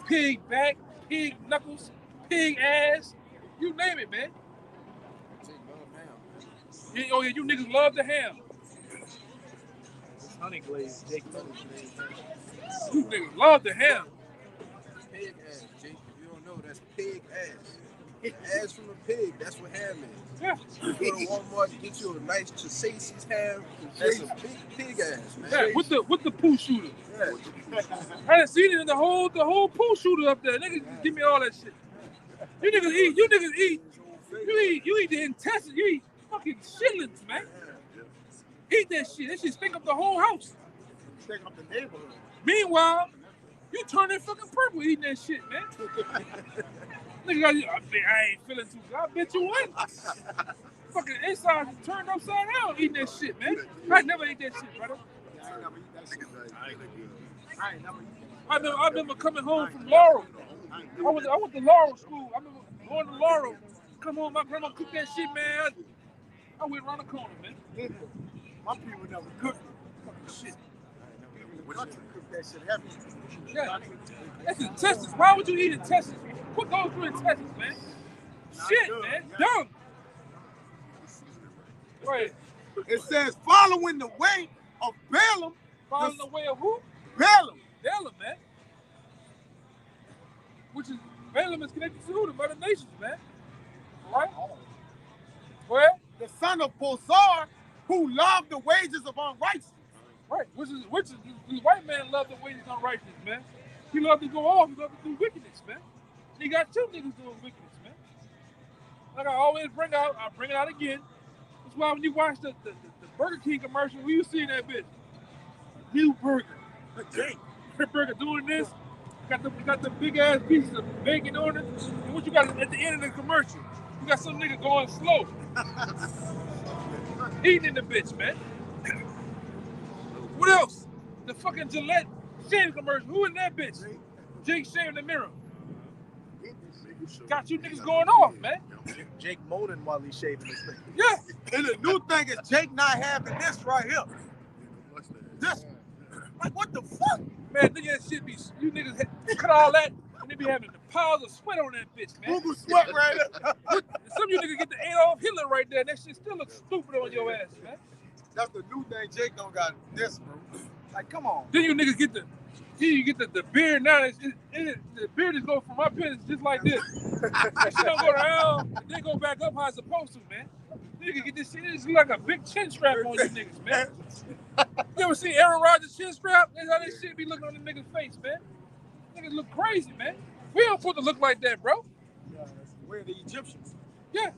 pig back, pig knuckles, pig ass. You name it, man. Oh yeah, you niggas love the ham. Honey glaze, Jake honey glaze. You niggas love the ham. Pig ass, Jake. If you don't know, that's pig ass. Ass from a pig. That's what ham is. Yeah. You go to Walmart and get you a nice Chase's ham. That's a pig ass, man. Yeah, with the poo shooter. Yeah. I done seen it in the whole poo shooter up there. Niggas give me all that shit. You niggas eat. You eat the intestines. You eat fucking chitlins, man. Eat that shit. That shit stink up the whole house. Stink up the neighborhood. Meanwhile, you turning fucking purple eating that shit, man. Nigga, I ain't feeling too good. I bet you wouldn't. Fucking insides turned upside down eating that shit, man. I never ate that shit, brother. I remember coming home from Laurel. I went to Laurel school. I remember going to Laurel. Come home, my grandma cooked that shit, man. I went around the corner, man. My people never cooked Shit. cook that shit heavy. Yeah. That's in Texas. Why would you eat in Texas? What goes through in Texas, man? Shit, man. Dumb. Right. It says, following the way of Balaam. Following the way of who? Balaam. Balaam, man. Which is, Balaam is connected to who? The Mother Nations, man. Right? Well, The son of Bozar, who loved the wages of unrighteousness. right. Which is the white man loved the wages of unrighteousness, man. He loved to go off. He loved to do wickedness, man. And he got two niggas doing wickedness, man. Like I always bring out, I'll bring it out again. That's why when you watch the Burger King commercial, we see that bitch. New burger. Burger doing this. Got the big ass pieces of bacon on it. And what you got at the end of the commercial? You got some nigga going slow. Eating in the bitch, man. What else? The fucking Gillette shave commercial. Who in that bitch? Jake shaving the mirror. Got you niggas going off, man. Jake moaning while he's shaving his thing. Yeah. And the new thing is Jake not having this right here. This. Like, what the fuck? Man, that shit be, you niggas cut all that and they be having the piles of sweat on that bitch, man. Google sweat right there. Some of you niggas get the Adolf Hitler right there and that shit still looks stupid on your ass, man. That's the new thing. Jake don't got this, bro. Like, come on. Then you niggas get the beard now. The beard just go from my penis just like this. That shit don't go down and then go back up how it's supposed to, man. Nigga get this shit. It's like a big chin strap on you niggas, man. You ever see Aaron Rodgers' chin strap? That's how this shit be looking on the niggas' face, man. Niggas look crazy, man. We don't supposed to look like that, bro. Yeah, we're the Egyptians. Yeah.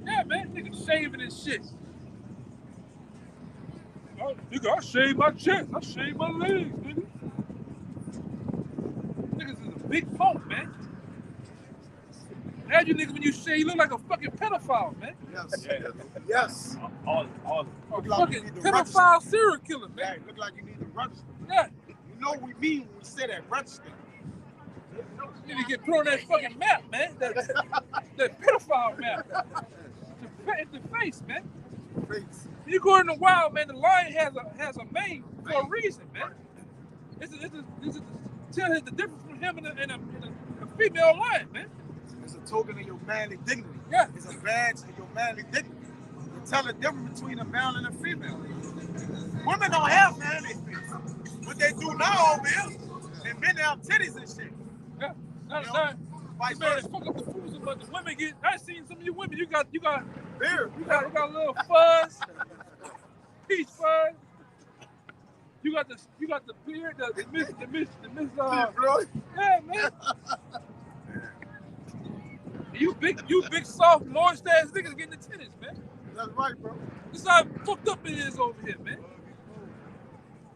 Yeah, man. Niggas shaving and shit. Oh, nigga, I shave my chest. I shave my legs, nigga. Niggas is a big funk, man. Now you niggas, when you shave, you look like a fucking pedophile, man. Yes. Yes. A Look like fucking you need to pedophile serial killer, Yeah, man. look like you need to register. Yeah. You know what we mean when we say that register. You need to get put on that fucking map, man. That pedophile map. The face, man. Face. You go in the wild, man. The lion has a mane for a reason, man. This is tell the difference between him and a female lion, man. It's a token of your manly dignity. Yeah. It's a badge of your manly dignity. You tell the difference between a male and a female. Women don't have manly face. What they do now over here, and men have titties and shit. Yeah. Vice Man, versa. fuck up the fools, but the women get. I seen some of you women. You got Beard. you got a little fuzz, peach fuzz. You got the beard, the miss. Yeah, man. You big soft moist ass niggas getting the tennis, man. That's right, bro. This is how fucked up it is over here, man.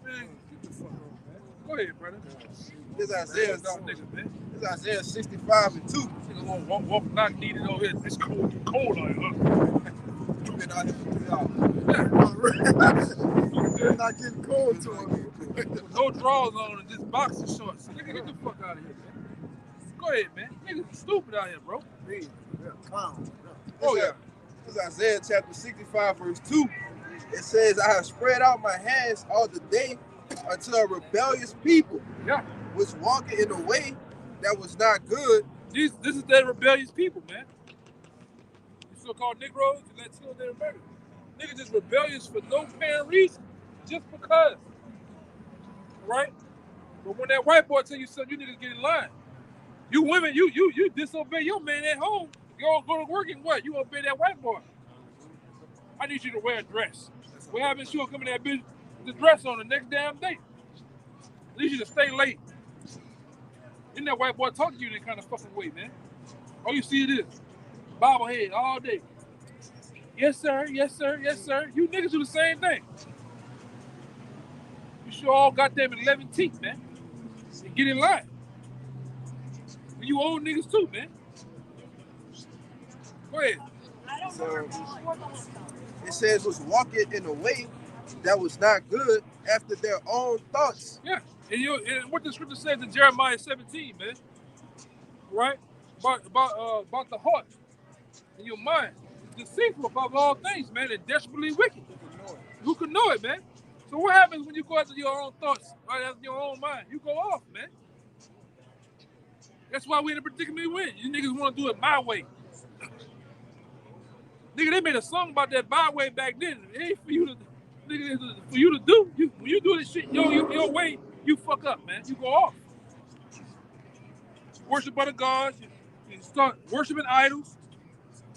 Man, get the fuck on, man. Go ahead, brother. This Isaiah, Niggas, man. this Isaiah 65:2. Nigga won't walk knock needed over here. It's cold out here, huh? Been out here for 3 hours. It's not getting cold to him. With no drawers on and just boxer shorts. Nigga, get the fuck out of here, man. Go ahead, man. Niggas stupid out here, bro. Yeah, clown. Oh, yeah. This is Isaiah chapter 65:2. It says, I have spread out my hands all the day unto a rebellious people, Yeah. which walketh in a way that was not good. This is that rebellious people, man. You so-called Negroes and Latinos, they're rebellious. Niggas just rebellious for no apparent reason, just because. Right? But when that white boy tell you something, you niggas get in line. You women, you disobey your man at home. You all go to work and what? You obey that white boy. I need you to wear a dress. What happens? She'll come in that bitch with the dress on the next damn day. I need you to stay late. Isn't that white boy talking to you that kind of fucking way, man? All you see it is bobblehead all day. Yes, sir. Yes, sir. Yes, sir. You niggas do the same thing. You sure all got them 11 teeth, man. And get in line. And you old niggas too, man. Go ahead. So it says, which walketh in a way that was not good after their own thoughts. Yeah. And what the scripture says in Jeremiah 17, man, right? About the heart and your mind. It's deceitful above all things, man, and desperately wicked. Who can know it, man? So what happens when you go after your own thoughts, right after your own mind? You go off, man. That's why we in the predicament we in. You niggas want to do it my way. Nigga, they made a song about that my way back then. It ain't for you to, nigga, for you to do. When you do this shit your way, you fuck up, man. You go off. Worship other gods. You start worshiping idols.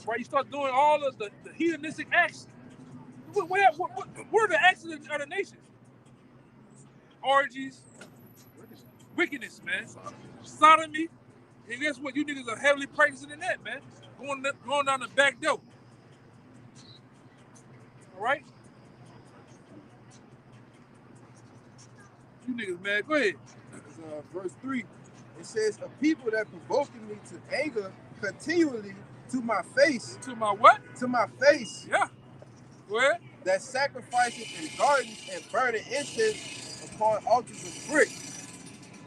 Right? You start doing all of the hedonistic acts. What are the acts of the nations? Orgies, wickedness, man. Sodomy. And guess what? You niggas are heavily practicing in that, man. Going down the back door. All right? You niggas, man. Go ahead. Verse 3, it says, a people that provoking me to anger continually to my face. To my what? To my face. Yeah. Go ahead. That sacrifices in gardens and burning incense upon altars of brick,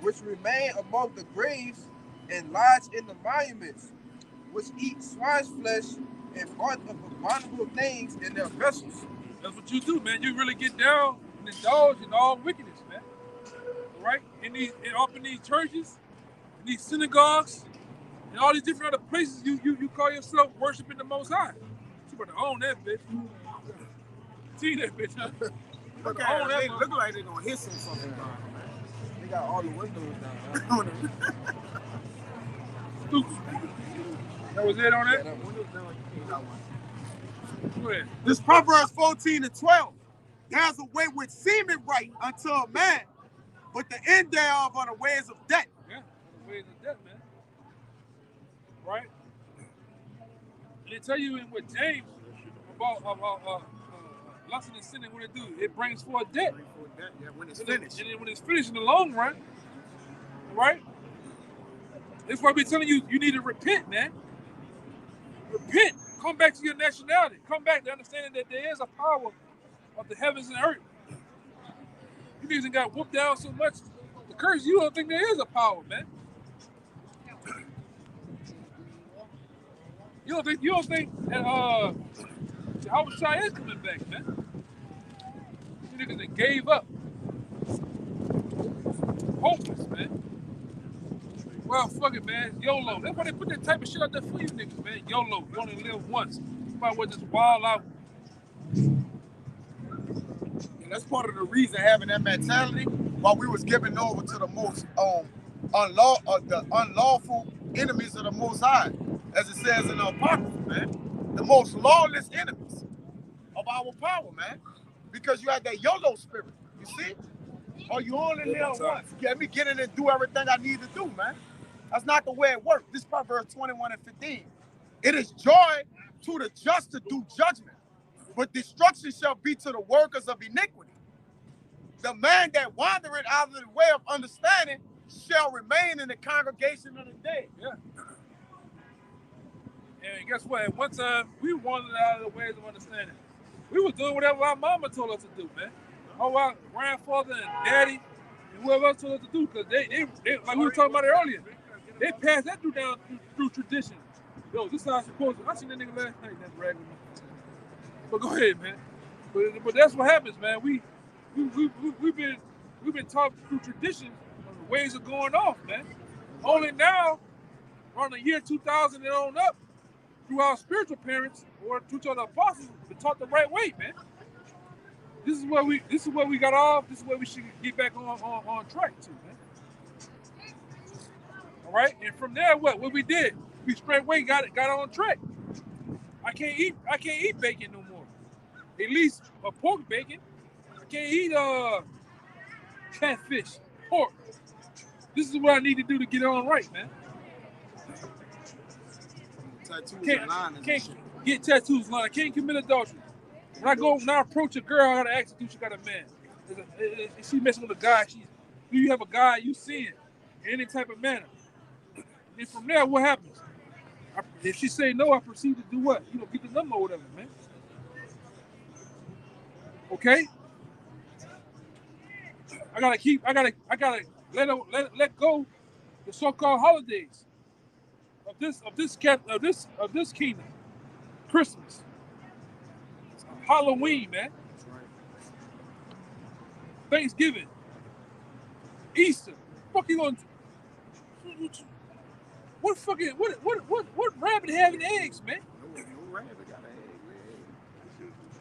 which remain among the graves and lodge in the monuments, which eat swine's flesh and part of abominable things in their vessels. That's what you do, man. You really get down and indulge in all wickedness, man. All right? Up in these churches, in these synagogues, and all these different other places, you call yourself worshiping the Most High. You better own that bitch. See that bitch, huh? Look at they look like they're gonna hit something down, man. They got all the windows down. That was it on that? Go ahead. This Proverbs 14:12. There's a way which seemeth right unto a man, but the end thereof are the ways of death. Yeah, the ways of death, man. Right? They tell you in what James about lusting and sinning, what it do? It brings forth death. Yeah, when it's finished. And then when it's finished in the long run, right? That's why we're telling you, you need to repent, man. Repent. Come back to your nationality. Come back to understanding that there is a power of the heavens and earth. You niggas ain't got whooped down so much. The curse, you don't think there is a power, man. You don't think that Jehovah Shai is coming back, man. You niggas that gave up. Hopeless, man. Well, fuck it, man. YOLO. That's why they put that type of shit out there for you niggas, man. YOLO. You only live once. You might well just wild out. And that's part of the reason having that mentality while we was given over to the most unlawful enemies of the Most High, as it says in the Apocrypha, man. The most lawless enemies of our power, man. Because you had that YOLO spirit, you see? Or you only live once. Let me get in and do everything I need to do, man. That's not the way it works. This Proverbs 21:15. It is joy to the just to do judgment, but destruction shall be to the workers of iniquity. The man that wandereth out of the way of understanding shall remain in the congregation of the dead. Yeah. And guess what? At one time, we wandered out of the ways of understanding. We was doing whatever our mama told us to do, man. Our grandfather and daddy and whoever else told us to do, because they like we were talking about it earlier, they passed that through tradition. Yo, this is how I'm supposed to. I seen that nigga last night. That's ragging. But go ahead, man. But that's what happens, man. We've been taught through tradition of the ways of going off, man. Only now, around the year 2000 and on up, through our spiritual parents or through the apostles, been taught the right way, man. This is where we got off. This is where we should get back on track to, man. All right, and from there, what we did, we straight away got on track. I can't eat bacon no more. At least pork bacon. I can't eat catfish, pork. This is what I need to do to get on right, man. Can't get tattoos line. I can't commit adultery. When I approach a girl, I gotta ask her, do she got a man? Is she messing with a guy? Do you have a guy you seeing in any type of manner? And from there, what happens? If she say no, I proceed to do what? Get the number or whatever, man. Okay? gotta let go the so-called holidays of this kingdom. Christmas, Halloween, man. Thanksgiving, Easter. Fuck you gonna? What fucking what rabbit having eggs, man? No rabbit got an egg,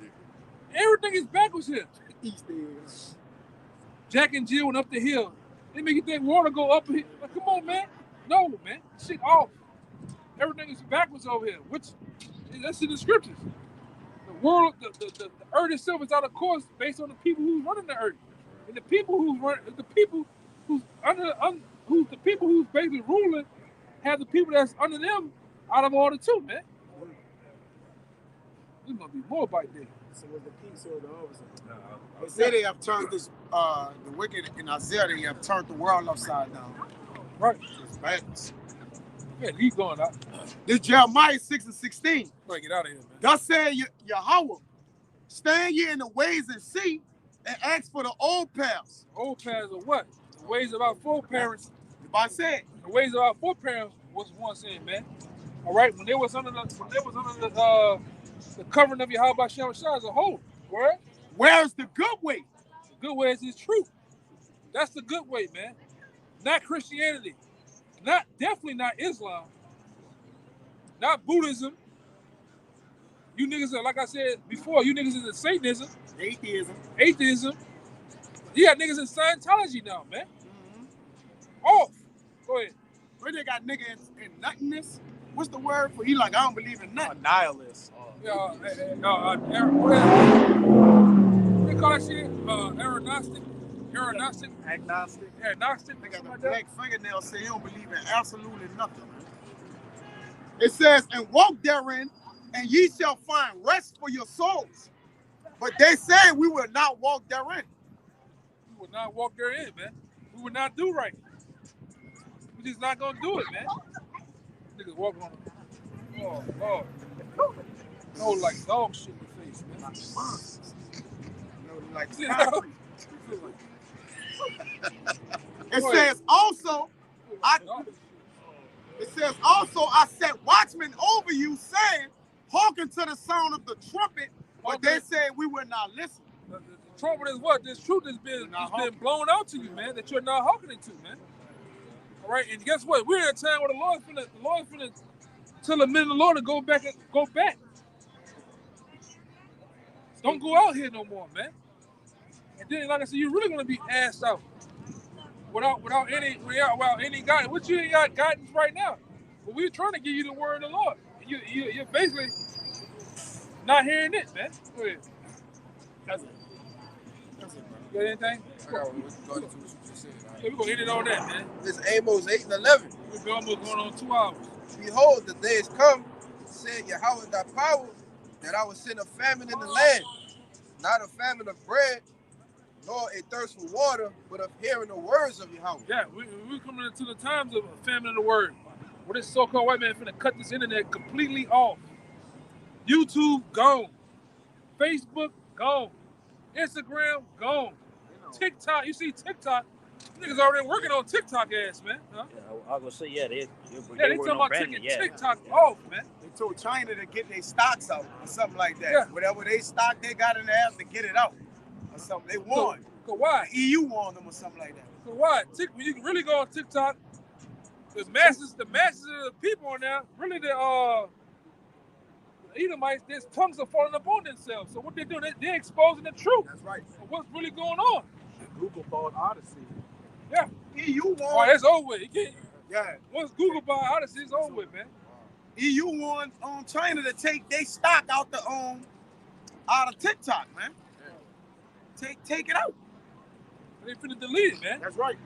man. Everything is backwards here. Easter eggs. Jack and Jill went up the hill. They make you think water go up here. Like, come on, man. No, man. Shit off. Everything is backwards over here. Which that's in the scriptures. The world, the earth itself is out of course based on the people who's running the earth. And the people who's basically ruling have the people that's under them out of order too, man. There's gonna be more by then. So was the peace or the opposite? They say they have turned this, the wicked in Isaiah, they have turned the world upside down. Right. It's backwards. Yeah, he's going out. This Jeremiah 6:16. Gotta get out of here, man. Thus said Yahweh, stand ye in the ways and see, and ask for the old paths. Old parents are what? The ways of our foreparents. The Bible said, The ways of our foreparents was once in, man. All right, when they was under the covering of Yahweh Shem Shah as a whole. Word? where's the good way? The good way is his truth. That's the good way, man. Not Christianity. Definitely not Islam. Not Buddhism. You niggas are, like I said before, you niggas is in Satanism. Atheism. You got niggas in Scientology now, man. Off. Go ahead. Where they got nigga in nothingness? What's the word for? He like, I don't believe in nothing. Nihilist. What they call that shit? Agnostic. They got the black fingernail say he don't believe in absolutely nothing. It says, and walk therein, and ye shall find rest for your souls. But they say we will not walk therein. We will not walk therein, man. We will not do right. We just not gonna do it, man. Niggas walk on. Oh, Lord. No, like dog shit in the face, man. Like You know? It says also, I set watchmen over you, saying, hearken to the sound of the trumpet, but they said we will not listen. The trumpet is what? This truth has been blown out to you, man, that you're not hearkening to, man. All right, and guess what? We're in a time where the Lord's finna tell the men of the Lord to go back. Don't go out here no more, man. And then, like I said, you're really gonna be asked out without any guidance. What you ain't got guidance right now? But we're trying to give you the word of the Lord. And you're basically not hearing it, man. Go ahead. That's it. You got anything? I got one. Let's go into what you just said. Yeah, we're gonna hit it on that, man. This Amos 8:11. We're almost going on 2 hours. Behold, the days come, said Yahweh thy power, that I will send a famine in the land, not a famine of bread, nor a thirst for water, but of hearing the words of Yahweh. Yeah, we're coming into the times of famine of the word. Where this so-called white man finna cut this internet completely off. YouTube gone. Facebook gone. Instagram gone. TikTok, you see TikTok, niggas already working on TikTok ass, man. Huh? Yeah, I was gonna say, they talking about taking TikTok off, man. They told China to get their stocks out or something like that. Yeah. Whatever they stock they got in the app to get it out or something. They won. So why? The EU warned them or something like that. So why? When you can really go on TikTok, the masses of the people on there, really the Edomites, their tongues are falling upon themselves. So what they're doing, they're exposing the truth. That's right. Of what's really going on. Google bought Odyssey. Yeah. EU Oh, warned. it's over with. Yeah. Once Google buy Odyssey, it's over with, man. EU warned China to take their stock out of TikTok, man. Take it out. They finna delete it, man. That's right.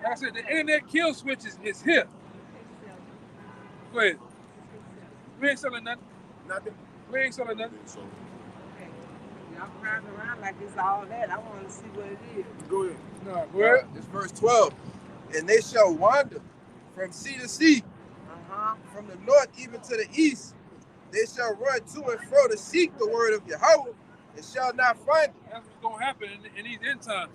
Like I said, the internet kill switch is here. Go ahead. We ain't selling nothing. We ain't selling nothing. Y'all crying around like it's all that. I want to see what it is. Go ahead. No, go ahead. It's verse 12. And they shall wander from sea to sea, from the north even to the east. They shall run to and fro to seek the word of Yahweh, and shall not find it. That's what's gonna happen in these end times.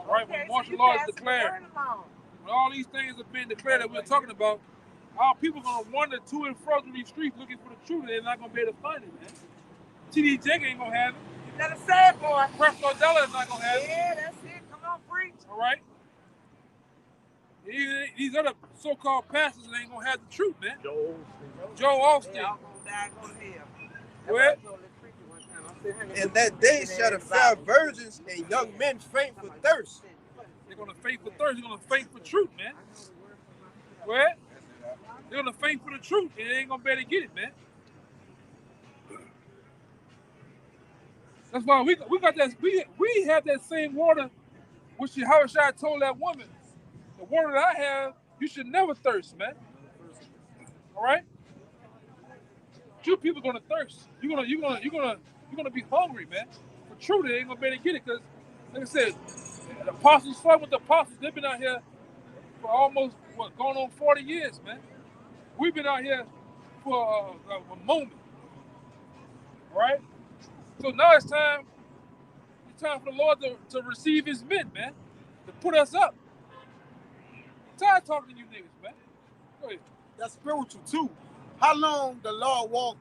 Right? When martial law is declared, when all these things have been declared that we're talking about, our people are gonna wander to and fro through these streets looking for the truth, and they're not gonna be able to find it, man. TD Jake ain't gonna have it. You better say it, boy. Presto Della is not gonna have it. Yeah, that's it. Come on, preach. All right. These other so-called pastors ain't gonna have the truth, man. Joe Austin. They all gonna die and go to hell. What? In that day shall the fair virgins and young men faint for thirst. They're gonna faint for thirst. They're gonna faint for truth, man. What? They're gonna faint for the truth, and they ain't gonna be able to get it, man. That's why we got that. We have that same water, which Yahushua told that woman, the water that I have, you should never thirst, man. All right. You people gonna thirst. You're gonna be hungry, man. For truth, they ain't gonna be able to get it, because, like I said, the apostles fought with the apostles. They've been out here for almost going on 40 years, man. We've been out here for a moment, all right? So now it's time for the Lord to receive His men, man, to put us up. I'm tired of talking to you niggas, man. Go ahead. That's spiritual too. How long the Lord walked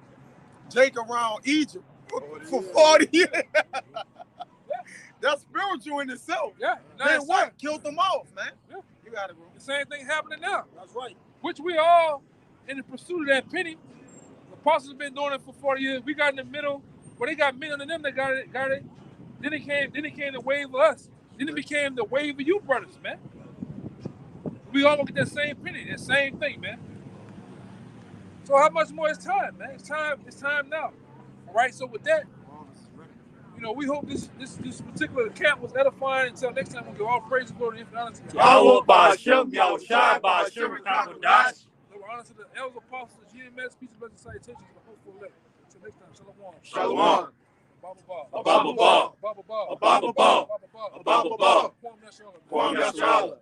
Jacob around Egypt for 40 years? That's spiritual in itself. Yeah. Then what? Killed them off, man. Yeah. You got it, bro. The same thing happening now. That's right. Which we all in the pursuit of that penny. The apostles have been doing it for 40 years. We got in the middle, but they got men under them that got it. Then it came the wave of us. Then it became the wave of you brothers, man. We all gonna get that same penny, that same thing, man. So how much more is time, man? It's time now. All right, so with that, we hope this particular camp was edifying. Until next time, we'll give all praise and glory and infinite honor to God. Yahweh Ba'Shem, Yahushua Ba'Shem, Kakodash. Honor to the elders, apostles, GMS, peace and blessings, salutations, and hopeful elect. Until next time, shalom. Shalom. Ababa. Ababa. Ababa. Ababa. Ababa. Kwam Yashala.